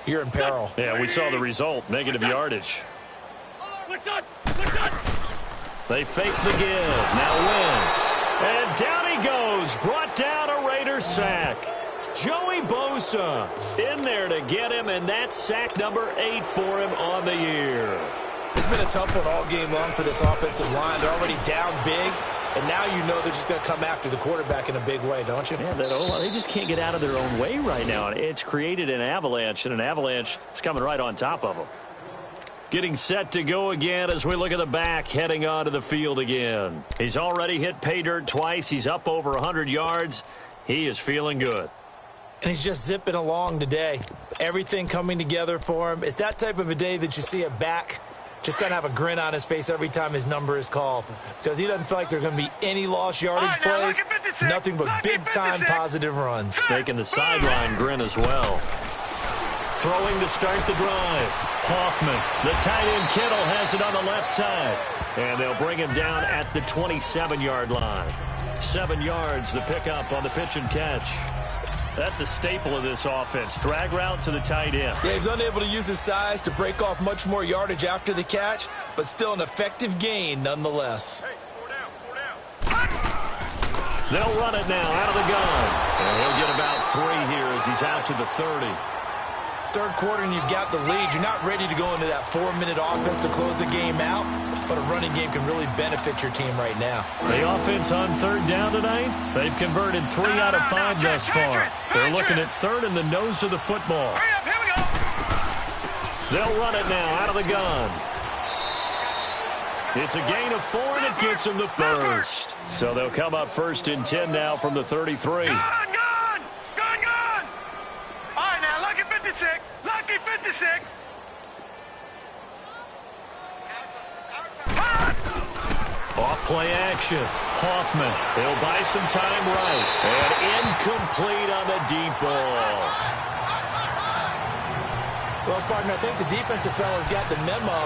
you're in peril. Yeah, we saw the result, negative yardage. They fake the give. Now Wentz. And down he goes. Brought down a Raiders sack. Joey Bosa in there to get him, and that's sack number 8 for him on the year. It's been a tough one all game long for this offensive line. They're already down big, and now you know they're just going to come after the quarterback in a big way, don't you? Yeah, they just can't get out of their own way right now. It's created an avalanche, and an avalanche is coming right on top of them. Getting set to go again as we look at the back, heading onto the field again. He's already hit pay dirt twice. He's up over 100 yards. He is feeling good. And he's just zipping along today. Everything coming together for him. It's that type of a day that you see a back just doesn't have a grin on his face every time his number is called, because he doesn't feel like there are going to be any lost yardage plays, nothing but big-time positive runs. Making the sideline grin as well. Throwing to start the drive. Hoffman, the tight end Kittle has it on the left side. And they'll bring him down at the 27-yard line. 7 yards, the pickup on the pitch and catch. That's a staple of this offense. Drag route to the tight end. Yeah, he's unable to use his size to break off much more yardage after the catch, but still an effective gain nonetheless. Hey, 4 down. They'll run it now out of the gun. And he'll get about 3 here as he's out to the 30. Third quarter and you've got the lead. You're not ready to go into that 4-minute offense to close the game out, but a running game can really benefit your team right now. The offense on 3rd down tonight, they've converted 3 out of 5 thus far. They're looking at 3rd in the nose of the football. Hurry up, here we go. They'll run it now out of the gun. It's a gain of 4, and it gets them the first. So they'll come up 1st and 10 now from the 33. Gone, gone. play action. Hoffman, he'll buy some time right. And incomplete on the deep ball. Well, partner, I think the defensive fellas got the memo,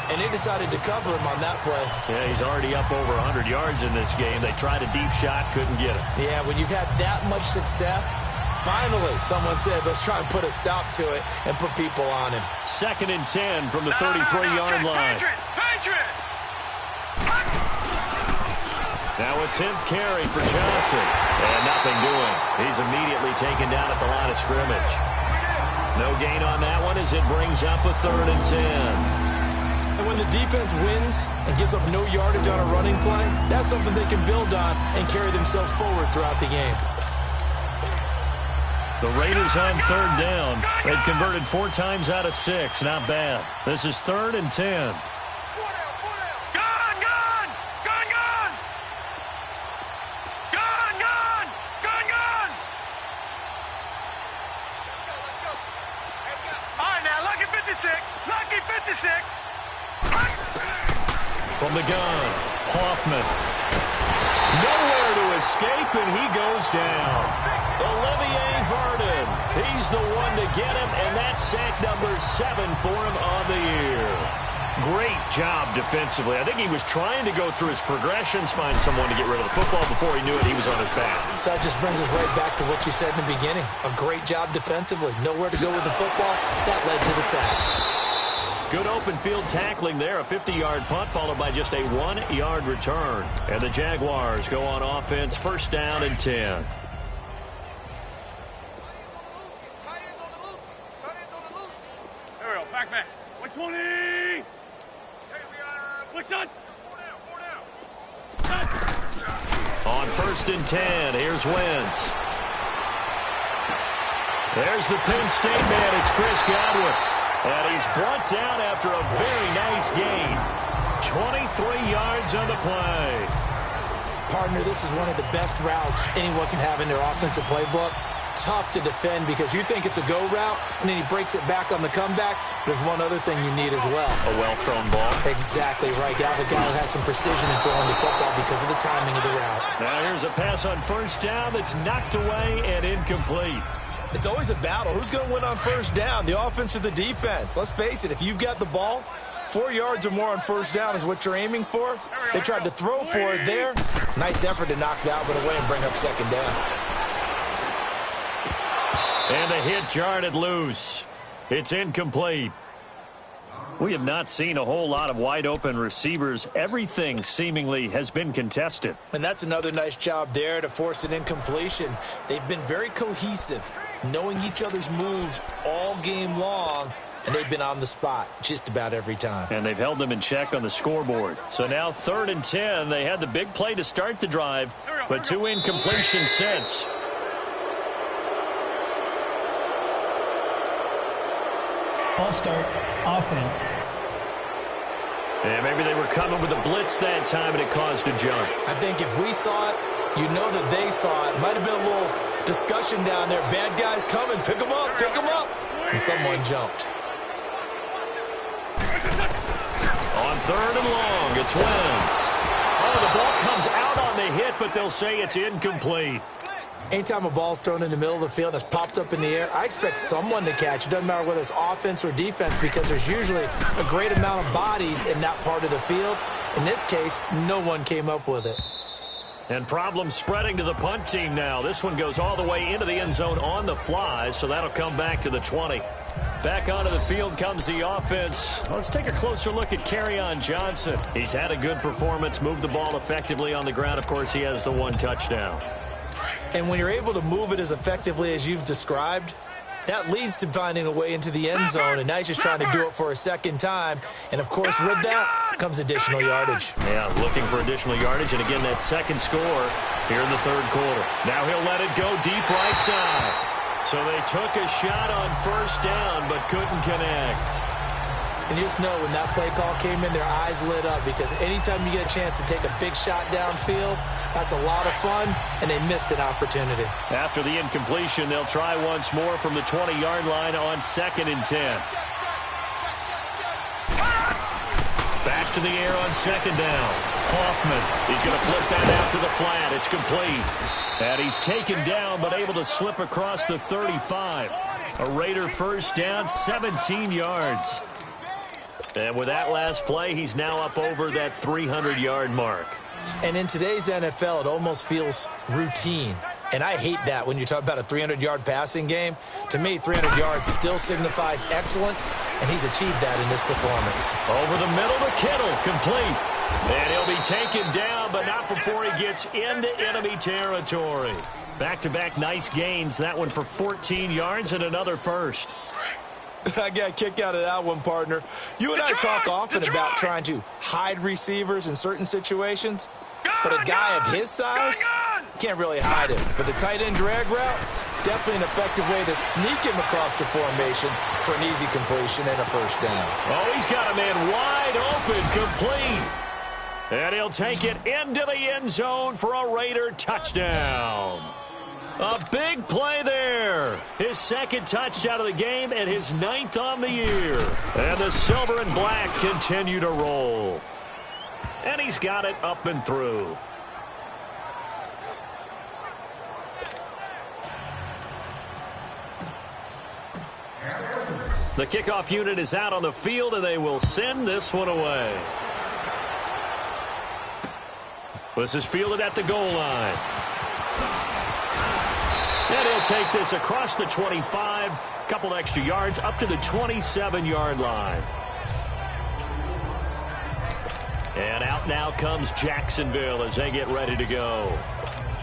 and they decided to cover him on that play. Yeah, he's already up over 100 yards in this game. They tried a deep shot, couldn't get it. Yeah, when you've had that much success, finally, someone said, let's try and put a stop to it and put people on him. 2nd and 10 from the 33-yard line. Patriot! Now a 10th carry for Johnson. And nothing doing. He's immediately taken down at the line of scrimmage. No gain on that one as it brings up a 3rd and 10. And when the defense wins and gives up no yardage on a running play, that's something they can build on and carry themselves forward throughout the game. The Raiders on 3rd down. They've converted 4 times out of 6. Not bad. This is 3rd and 10. Lucky 56. From the gun, Hoffman. Nowhere to escape, and he goes down. Olivier Vernon. He's the one to get him, and that's sack number 7 for him on the year. Great job defensively. I think he was trying to go through his progressions, find someone to get rid of the football. Before he knew it, he was on his back. So that just brings us right back to what you said in the beginning. A great job defensively. Nowhere to go with the football. That led to the sack. Good open field tackling there. A 50-yard punt followed by just a 1-yard return. And the Jaguars go on offense, 1st down and 10. There we go. Back. 120. What's on? 4 down. On 1st and 10, here's Wentz. There's the Penn State man. It's Chris Godwin. And he's brought down after a very nice gain. 23 yards on the play. Partner, this is one of the best routes anyone can have in their offensive playbook. Tough to defend because you think it's a go route, and then he breaks it back on the comeback. There's one other thing you need as well. A well-thrown ball. Exactly right. You have a guy who has some precision in throwing the football because of the timing of the route. Now here's a pass on 1st down that's knocked away and incomplete. It's always a battle. Who's going to win on 1st down, the offense or the defense? Let's face it, if you've got the ball, 4 yards or more on 1st down is what you're aiming for. They tried to throw for it there. Nice effort to knock that one away and bring up 2nd down. And the hit jarred it loose. It's incomplete. We have not seen a whole lot of wide-open receivers. Everything seemingly has been contested. And that's another nice job there to force an incompletion. They've been very cohesive, knowing each other's moves all game long, and they've been on the spot just about every time. And they've held them in check on the scoreboard. So now 3rd and 10. They had the big play to start the drive, but 2 incompletions since. False start, offense. And maybe they were coming with a blitz that time, and it caused a jump. I think if we saw it, you know that they saw it. Might have been a little discussion down there. Bad guys coming. Pick them up. And someone jumped. On 3rd and long, it's Wentz. Oh, the ball comes out on the hit, but they'll say it's incomplete. Anytime a ball's thrown in the middle of the field and it's popped up in the air, I expect someone to catch. It doesn't matter whether it's offense or defense because there's usually a great amount of bodies in that part of the field. In this case, no one came up with it. And problems spreading to the punt team now. This one goes all the way into the end zone on the fly, so that'll come back to the 20. Back onto the field comes the offense. Let's take a closer look at Kerryon Johnson. He's had a good performance, moved the ball effectively on the ground. Of course, he has the 1 touchdown. And when you're able to move it as effectively as you've described, that leads to finding a way into the end zone, and now he's just trying to do it for a 2nd time. And, of course, with that comes additional yardage. Yeah, looking for additional yardage, and again, that 2nd score here in the 3rd quarter. Now he'll let it go deep right side. So they took a shot on 1st down, but couldn't connect. And you just know when that play call came in, their eyes lit up because anytime you get a chance to take a big shot downfield, that's a lot of fun, and they missed an opportunity. After the incompletion, they'll try once more from the 20-yard line on 2nd and 10. Back to the air on 2nd down. Kaufman. He's going to flip that out to the flat. It's complete. And he's taken down but able to slip across the 35. A Raider first down, 17 yards. And with that last play, he's now up over that 300-yard mark. And in today's NFL, it almost feels routine. And I hate that when you talk about a 300-yard passing game. To me, 300 yards still signifies excellence, and he's achieved that in this performance. Over the middle to Kittle, complete. And he'll be taken down, but not before he gets into enemy territory. Back-to-back nice gains, that one for 14 yards and another first. I got a kick out of that one, partner. You and I talk often about trying to hide receivers in certain situations, but a guy of his size can't really hide him. But the tight end drag route, definitely an effective way to sneak him across the formation for an easy completion and a first down. Oh, he's got a man wide open, complete. And he'll take it into the end zone for a Raider touchdown. A big play there. His second touchdown of the game and his 9th on the year. And the silver and black continue to roll. And he's got it up and through. The kickoff unit is out on the field, and they will send this one away. This is fielded at the goal line. And he'll take this across the 25, couple extra yards, up to the 27-yard line. And out now comes Jacksonville as they get ready to go.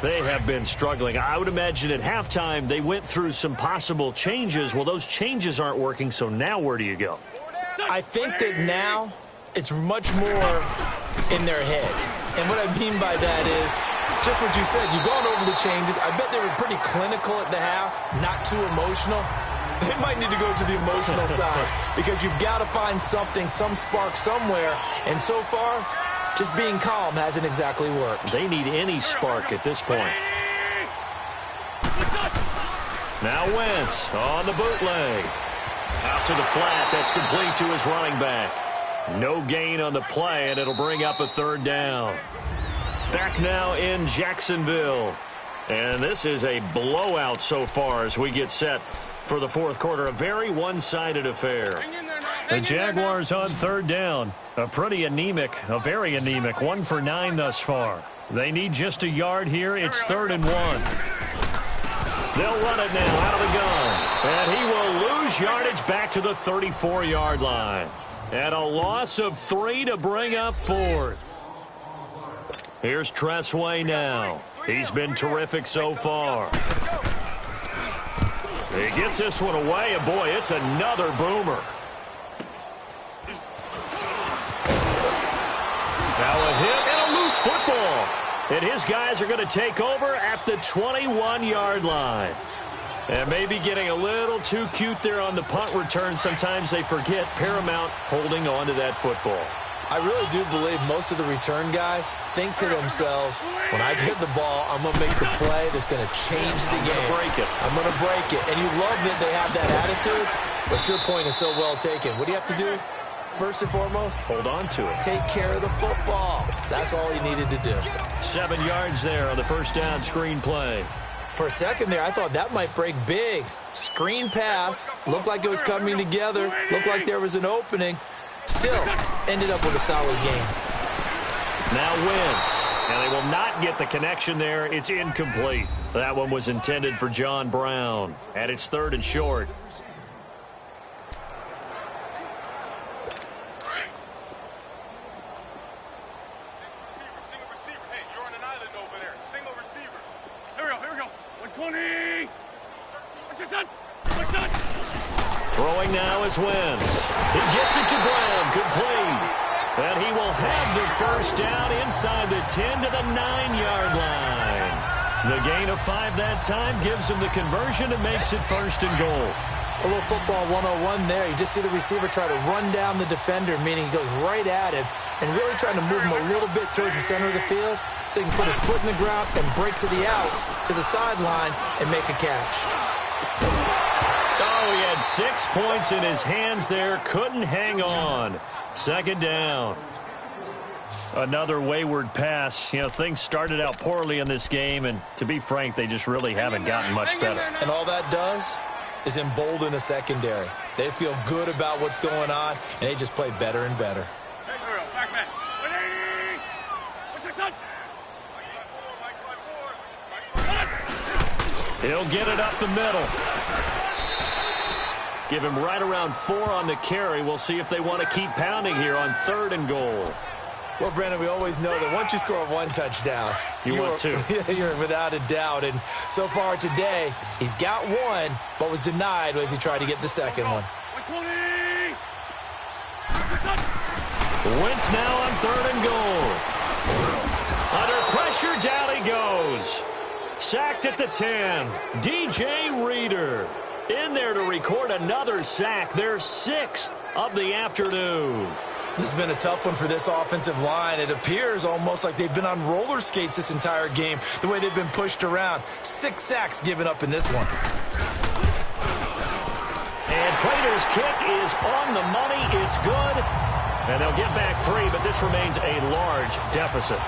They have been struggling. I would imagine at halftime they went through some possible changes. Well, those changes aren't working, so now where do you go? I think that now it's much more in their head. And what I mean by that is just what you said. You've gone over the changes. I bet they were pretty clinical at the half, not too emotional. They might need to go to the emotional side because you've got to find something, some spark somewhere. And so far, just being calm hasn't exactly worked. They need any spark at this point. Now Wentz on the bootleg. Out to the flat. That's complete to his running back. No gain on the play, and it'll bring up a third down. Back now in Jacksonville. And this is a blowout so far as we get set for the fourth quarter. A very one-sided affair. The Jaguars on third down. A very anemic 1 for 9 thus far. They need just a yard here. It's 3rd and 1. They'll run it now out of the gun. And he will lose yardage back to the 34-yard line. And a loss of 3 to bring up 4th. Here's Tressway now. He's been terrific so far. He gets this one away, and boy, it's another boomer. Now a hit and a loose football. And his guys are going to take over at the 21-yard line. And maybe getting a little too cute there on the punt return. Sometimes they forget paramount holding on to that football. I really do believe most of the return guys think to themselves, when I get the ball, I'm going to make the play that's going to change the game. I'm going to break it. And you love that they have that attitude, but your point is so well taken. What do you have to do? First and foremost, hold on to it. Take care of the football. That's all he needed to do. 7 yards there on the first down screen play. For a second there, I thought that might break big. Screen pass. Looked like it was coming together. Looked like there was an opening. Still, ended up with a solid game. Now Wentz. And they will not get the connection there. It's incomplete. That one was intended for John Brown. And it's 3rd and short. Throwing now is Wentz. He gets it to Brown, complete. And he will have the first down inside the 10 to the 9-yard line. The gain of 5 that time gives him the conversion and makes it 1st and goal. A little football 101 there. You just see the receiver try to run down the defender, meaning he goes right at him and really trying to move him a little bit towards the center of the field so he can put his foot in the ground and break to the out, to the sideline, and make a catch. Oh, he had 6 points in his hands there. Couldn't hang on. 2nd down. Another wayward pass. You know, things started out poorly in this game, and to be frank, they just really haven't gotten much better. And all that does is embolden a secondary. They feel good about what's going on, and they just play better and better. He'll get it up the middle. Give him right around 4 on the carry. We'll see if they want to keep pounding here on 3rd and goal. Well, Brandon, we always know that once you score 1 touchdown, you're without a doubt. And so far today, he's got 1, but was denied as he tried to get the second one. Wentz now on 3rd and goal. Under pressure, down he goes. Sacked at the 10. DJ Reader in there to record another sack. Their 6th of the afternoon. This has been a tough one for this offensive line. It appears almost like they've been on roller skates this entire game, the way they've been pushed around. 6 sacks given up in this one. And Prater's kick is on the money. It's good. And they'll get back 3, but this remains a large deficit.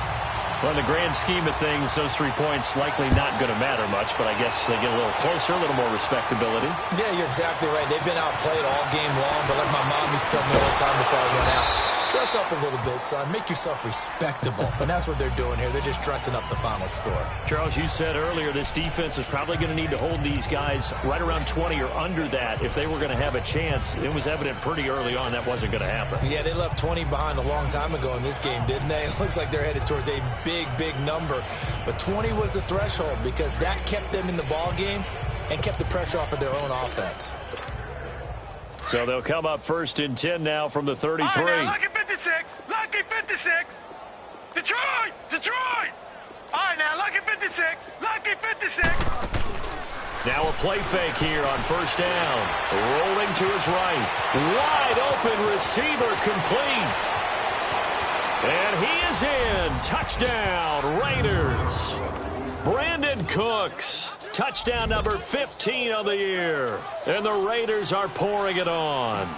Well, in the grand scheme of things, those 3 points likely not going to matter much, but I guess they get a little closer, a little more respectability. Yeah, you're exactly right. They've been outplayed all game long, but like my mom used to tell me all the time before I went out, dress up a little bit, son. Make yourself respectable. And that's what they're doing here. They're just dressing up the final score. Charles, you said earlier this defense is probably going to need to hold these guys right around 20 or under that if they were going to have a chance. It was evident pretty early on that wasn't going to happen. Yeah, they left 20 behind a long time ago in this game, didn't they? It looks like they're headed towards a big, big number. But 20 was the threshold because that kept them in the ball game and kept the pressure off of their own offense. So they'll come up 1st and 10 now from the 33. All right, now, lucky 56. Lucky 56. Detroit! Detroit! All right, now, lucky 56. Lucky 56. Now a play fake here on 1st down. Rolling to his right. Wide open receiver complete. And he is in. Touchdown, Raiders. Brandon Cooks. Touchdown number 15 of the year. And the Raiders are pouring it on.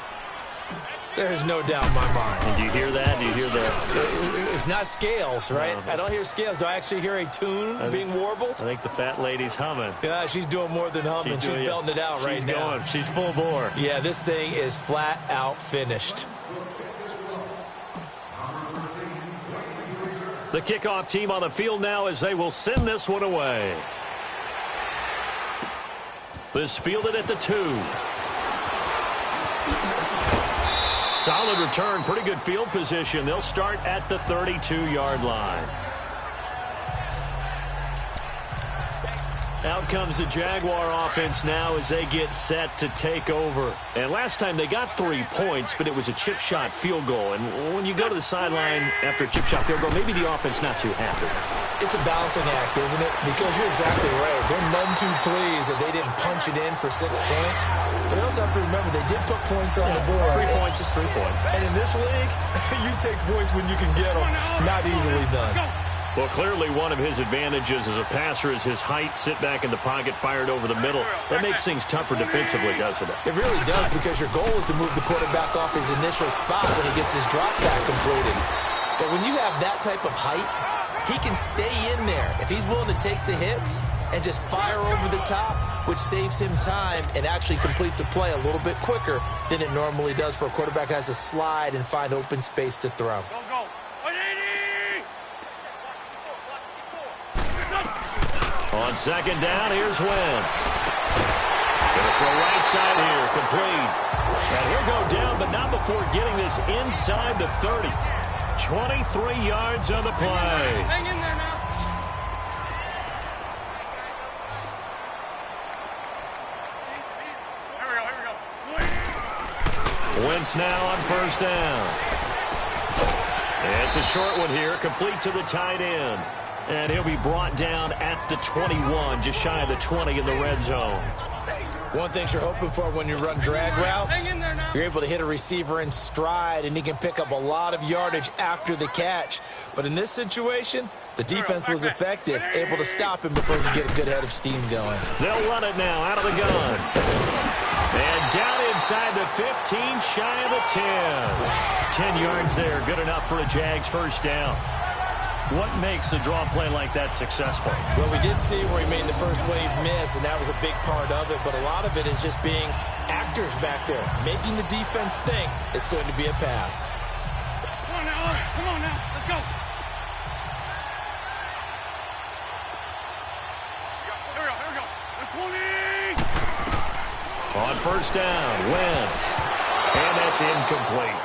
There's no doubt in my mind. Do you hear that? Do you hear that? It's not scales, right? No. I don't hear scales. Do I actually hear a tune being warbled? I think the fat lady's humming. Yeah, she's doing more than humming. She's belting it out right now. She's full bore. Yeah, this thing is flat out finished. The kickoff team on the field now as they will send this one away. This fielded at the 2. Solid return, pretty good field position. They'll start at the 32-yard line. Out comes the Jaguar offense now as they get set to take over. And last time they got 3 points, but it was a chip shot field goal. And when you go to the sideline after a chip shot field goal, maybe the offense not too happy. It's a balancing act, isn't it? Because you're exactly right. They're none too pleased that they didn't punch it in for 6 points. But they also have to remember they did put points on the board. 3 points is 3 points. And in this league, you take points when you can get them. Not easily done. Well, clearly one of his advantages as a passer is his height. Sit back in the pocket, fired over the middle. That makes things tougher defensively, doesn't it? It really does, because your goal is to move the quarterback off his initial spot when he gets his drop back completed. But when you have that type of height, he can stay in there if he's willing to take the hits and just fire over the top, which saves him time and actually completes a play a little bit quicker than it normally does for a quarterback who has to slide and find open space to throw. Go. 180. On 2nd down, here's Wentz. Gonna throw right side here, complete. And he'll go down, but not before getting this inside the 30. 23 yards on the play. Hang in there now. Here we go. Wentz now on 1st down. It's a short one here, complete to the tight end. And he'll be brought down at the 21, just shy of the 20 in the red zone. One thing you're hoping for when you run drag routes, you're able to hit a receiver in stride, and he can pick up a lot of yardage after the catch. But in this situation, the defense was effective, able to stop him before he could get a good head of steam going. They'll run it now out of the gun. And down inside the 15, shy of the 10. 10 yards there, good enough for a Jags first down. What makes a draw play like that successful? Well, we did see where he made the first wave miss, and that was a big part of it. But a lot of it is just being actors back there, making the defense think it's going to be a pass. Come on now, come on now, let's go. Here we go. 20. On first down, Wentz. And that's incomplete.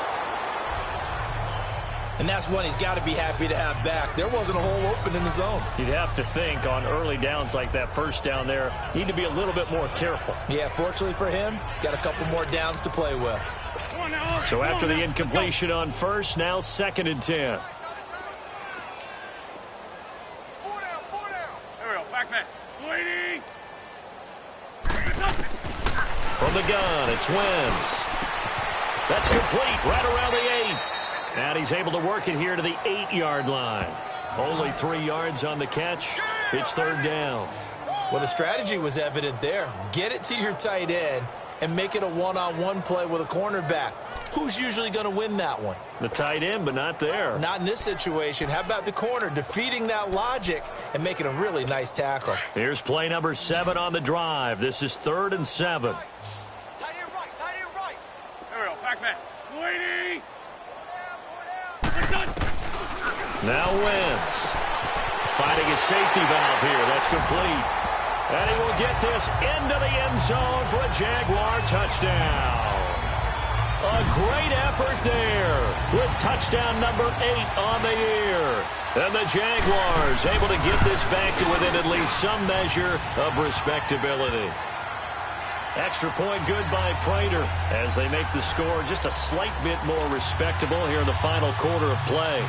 And that's one he's got to be happy to have back. There wasn't a hole open in the zone. You'd have to think on early downs like that first down there, need to be a little bit more careful. Yeah, fortunately for him, got a couple more downs to play with. Come on now. So after the incompletion on first, now 2nd and 10. 4 down. There we go, back man. Waiting. From the gun, it's Wentz. That's complete, right around the 8. And he's able to work it here to the 8-yard line. Only 3 yards on the catch. It's 3rd down. Well, the strategy was evident there. Get it to your tight end and make it a one-on-one play with a cornerback. Who's usually going to win that one? The tight end, but not there. Not in this situation. How about the corner defeating that logic and making a really nice tackle? Here's play number 7 on the drive. This is 3rd and 7. Tight end right. There we go, back man. Waiting. Now Wentz finding his safety valve here. That's complete. And he will get this into the end zone for a Jaguar touchdown. A great effort there with touchdown number 8 on the year. And the Jaguars able to get this back to within at least some measure of respectability. Extra point good by Prater as they make the score just a slight bit more respectable here in the final quarter of play.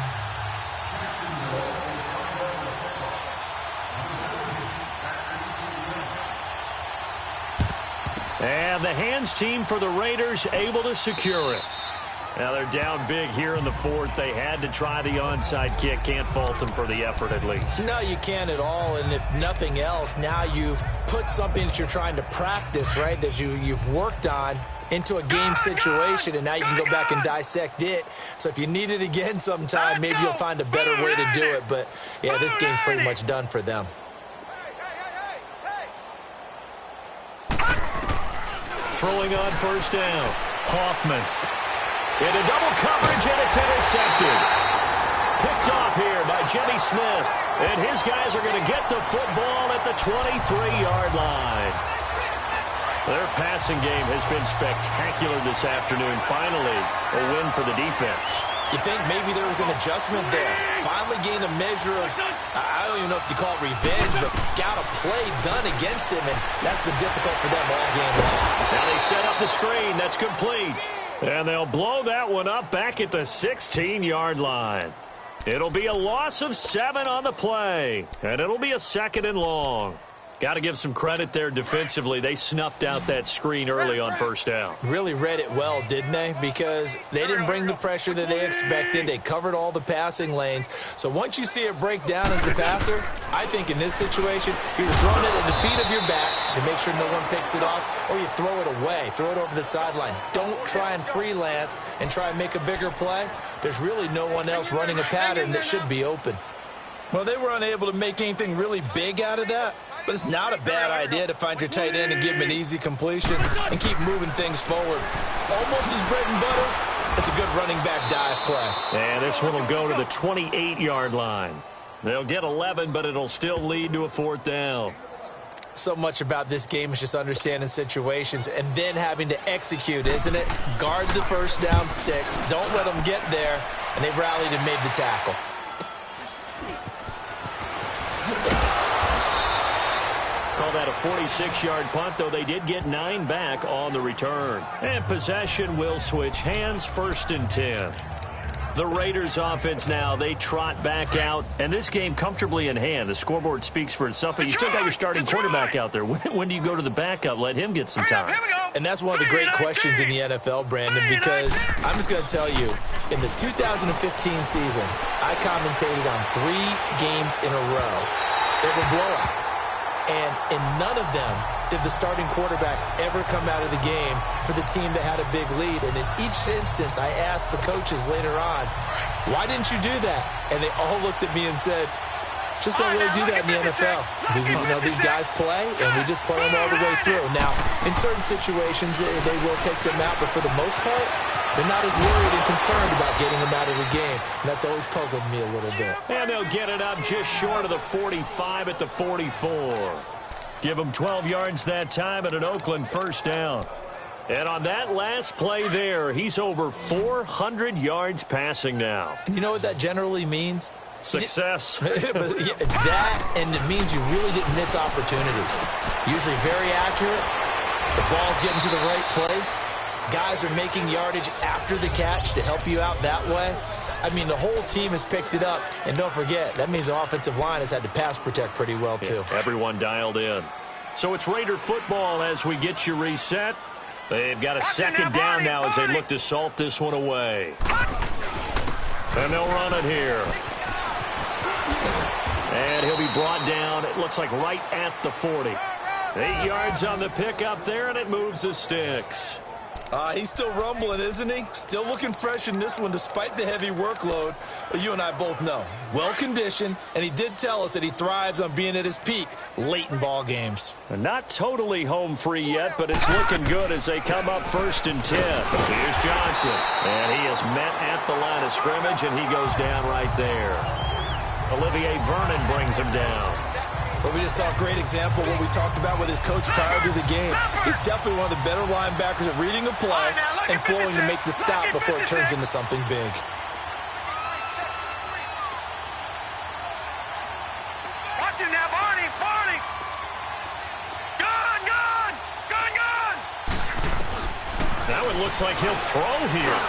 And the hands team for the Raiders able to secure it. Now they're down big here in the 4th. They had to try the onside kick. Can't fault them for the effort at least. No, you can't at all. And if nothing else, now you've put something that you're trying to practice, right, that you've worked on into a game situation, and now you can go back and dissect it. So if you need it again sometime, maybe you'll find a better way to do it. But, yeah, this game's pretty much done for them. Throwing on first down. Hoffman. Into double coverage, and it's intercepted. Picked off here by Jimmy Smith. And his guys are going to get the football at the 23-yard line. Their passing game has been spectacular this afternoon. Finally, a win for the defense. You think maybe there was an adjustment there. Finally gained a measure of, I don't even know if you call it revenge, but got a play done against him, and that's been difficult for them all game long. Now they set up the screen. That's complete. And they'll blow that one up back at the 16-yard line. It'll be a loss of 7 on the play, and it'll be a 2nd and long. Got to give some credit there defensively. They snuffed out that screen early on first down. Really read it well, didn't they? Because they didn't bring the pressure that they expected. They covered all the passing lanes. So once you see it break down as the passer, I think in this situation, you're throwing it at the feet of your back to make sure no one picks it off, or you throw it away, throw it over the sideline. Don't try and freelance and try and make a bigger play. There's really no one else running a pattern that should be open. Well, they were unable to make anything really big out of that. But it's not a bad idea to find your tight end and give him an easy completion and keep moving things forward. Almost his bread and butter. It's a good running back dive play. And this one will go to the 28-yard line. They'll get 11, but it'll still lead to a 4th down. So much about this game is just understanding situations and then having to execute, isn't it? Guard the first down sticks. Don't let them get there. And they rallied and made the tackle. Call that a 46-yard punt, though they did get 9 back on the return. And possession will switch hands, 1st and 10. The Raiders offense now, they trot back out, and this game comfortably in hand. The scoreboard speaks for itself, but you still got your starting quarterback out there. When do you go to the backup? Let him get some time. And that's one of the great questions in the NFL, Brandon, because I'm just going to tell you, in the 2015 season, I commentated on 3 games in a row that were blowouts. And in none of them did the starting quarterback ever come out of the game for the team that had a big lead. And in each instance, I asked the coaches later on, why didn't you do that? And they all looked at me and said, just don't really do that in the NFL. These guys play, and we just play them all the way through. Now, in certain situations, they will take them out, but for the most part, they're not as worried and concerned about getting them out of the game. And that's always puzzled me a little bit. And they'll get it up just short of the 45 at the 44. Give them 12 yards that time and an Oakland first down. And on that last play there, he's over 400 yards passing now. And you know what that generally means? Success. That, and it means you really didn't miss opportunities. Usually very accurate. The ball's getting to the right place. Guys are making yardage after the catch to help you out that way. I mean, the whole team has picked it up. And don't forget, that means the offensive line has had to pass protect pretty well, too. Yeah, everyone dialed in. So it's Raider football as we get you reset. They've got a second down now as they look to salt this one away. And they'll run it here. And he'll be brought down, it looks like right at the 40. 8 yards on the pickup there, and it moves the sticks. He's still rumbling, isn't he? Still looking fresh in this one despite the heavy workload. But you and I both know, well-conditioned, and he did tell us that he thrives on being at his peak late in ball games. Not totally home free yet, but it's looking good as they come up 1st and 10. Here's Johnson, and he is met at the line of scrimmage, and he goes down right there. Olivier Vernon brings him down. But we just saw a great example of what we talked about with his coach prior to the game. He's definitely one of the better linebackers at reading a play and flowing to make the stop before it turns into something big. Watch him now, Barney, Barney. Gun, gun, gun, gun. Now it looks like he'll throw here.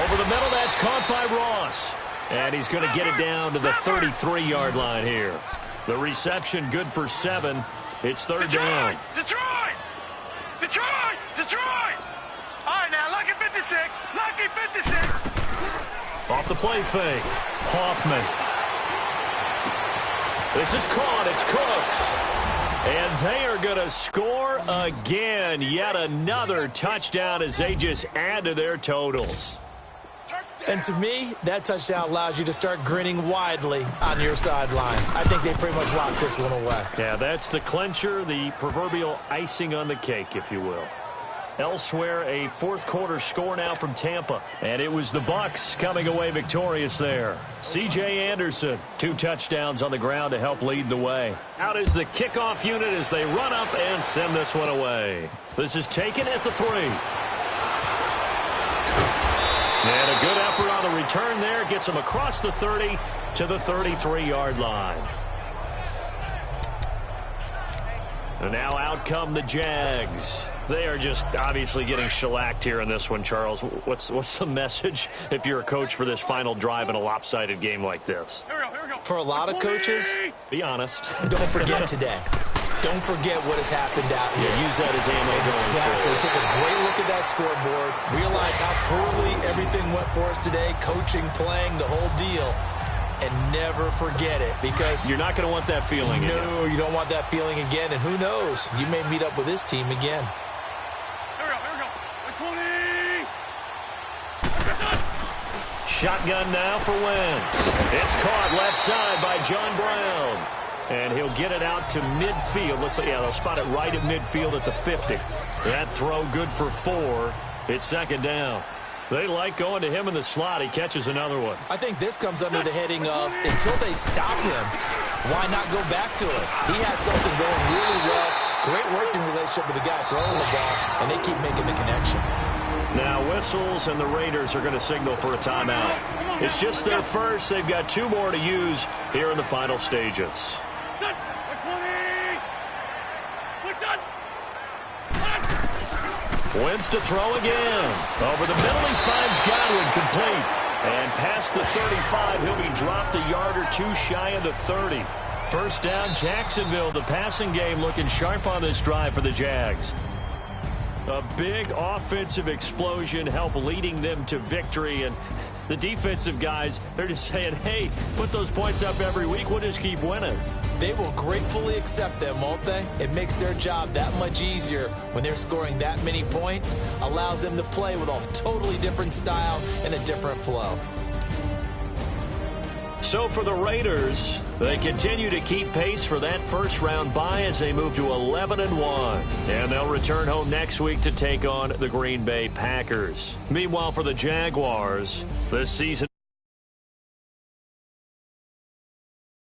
Over the middle, that's caught by Ross. And he's going to get it down to the 33-yard line here. The reception good for 7. It's 3rd down. Detroit! Detroit! Detroit! All right, now, lucky 56. Lucky 56. Off the play fake. Hoffman. This is caught. It's Cooks. And they are going to score again. Yet another touchdown as they just add to their totals. And to me, that touchdown allows you to start grinning widely on your sideline. I think they pretty much locked this one away. Yeah, that's the clincher, the proverbial icing on the cake, if you will. Elsewhere, a 4th quarter score now from Tampa. And it was the Bucs coming away victorious there. C.J. Anderson, 2 touchdowns on the ground to help lead the way. Out is the kickoff unit as they run up and send this one away. This is taken at the 3. And a good effort on the return there. Gets him across the 30 to the 33-yard line. And now out come the Jags. They are just obviously getting shellacked here in this one, Charles. What's the message if you're a coach for this final drive in a lopsided game like this? Here we go. For a lot of coaches, be honest. Don't forget today. Don't forget what has happened out here. Yeah, use that as ammo. Exactly. Take a great look at that scoreboard. Realize how poorly everything went for us today. Coaching, playing, the whole deal. And never forget it, because you're not going to want that feeling again. No, you don't want that feeling again. And who knows? You may meet up with this team again. Here we go. 20. Shotgun now for Wentz. It's caught left side by John Brown. And he'll get it out to midfield. Looks like, yeah, they'll spot it right at midfield at the 50. That throw good for 4. It's 2nd down. They like going to him in the slot. He catches another one. I think this comes under the heading of, until they stop him, why not go back to it? He has something going really well. Great working relationship with the guy throwing the ball, and they keep making the connection. Now whistles, and the Raiders are going to signal for a timeout. It's just their first. They've got 2 more to use here in the final stages. Wentz to throw again. Over the middle, he finds Godwin complete. And past the 35, he'll be dropped a yard or 2 shy of the 30. First down, Jacksonville. The passing game looking sharp on this drive for the Jags. A big offensive explosion help leading them to victory. And the defensive guys, they're just saying, hey, put those points up every week. We'll just keep winning. They will gratefully accept them, won't they? It makes their job that much easier when they're scoring that many points, allows them to play with a totally different style and a different flow. So for the Raiders, they continue to keep pace for that first-round bye as they move to 11-1. And they'll return home next week to take on the Green Bay Packers. Meanwhile, for the Jaguars, this season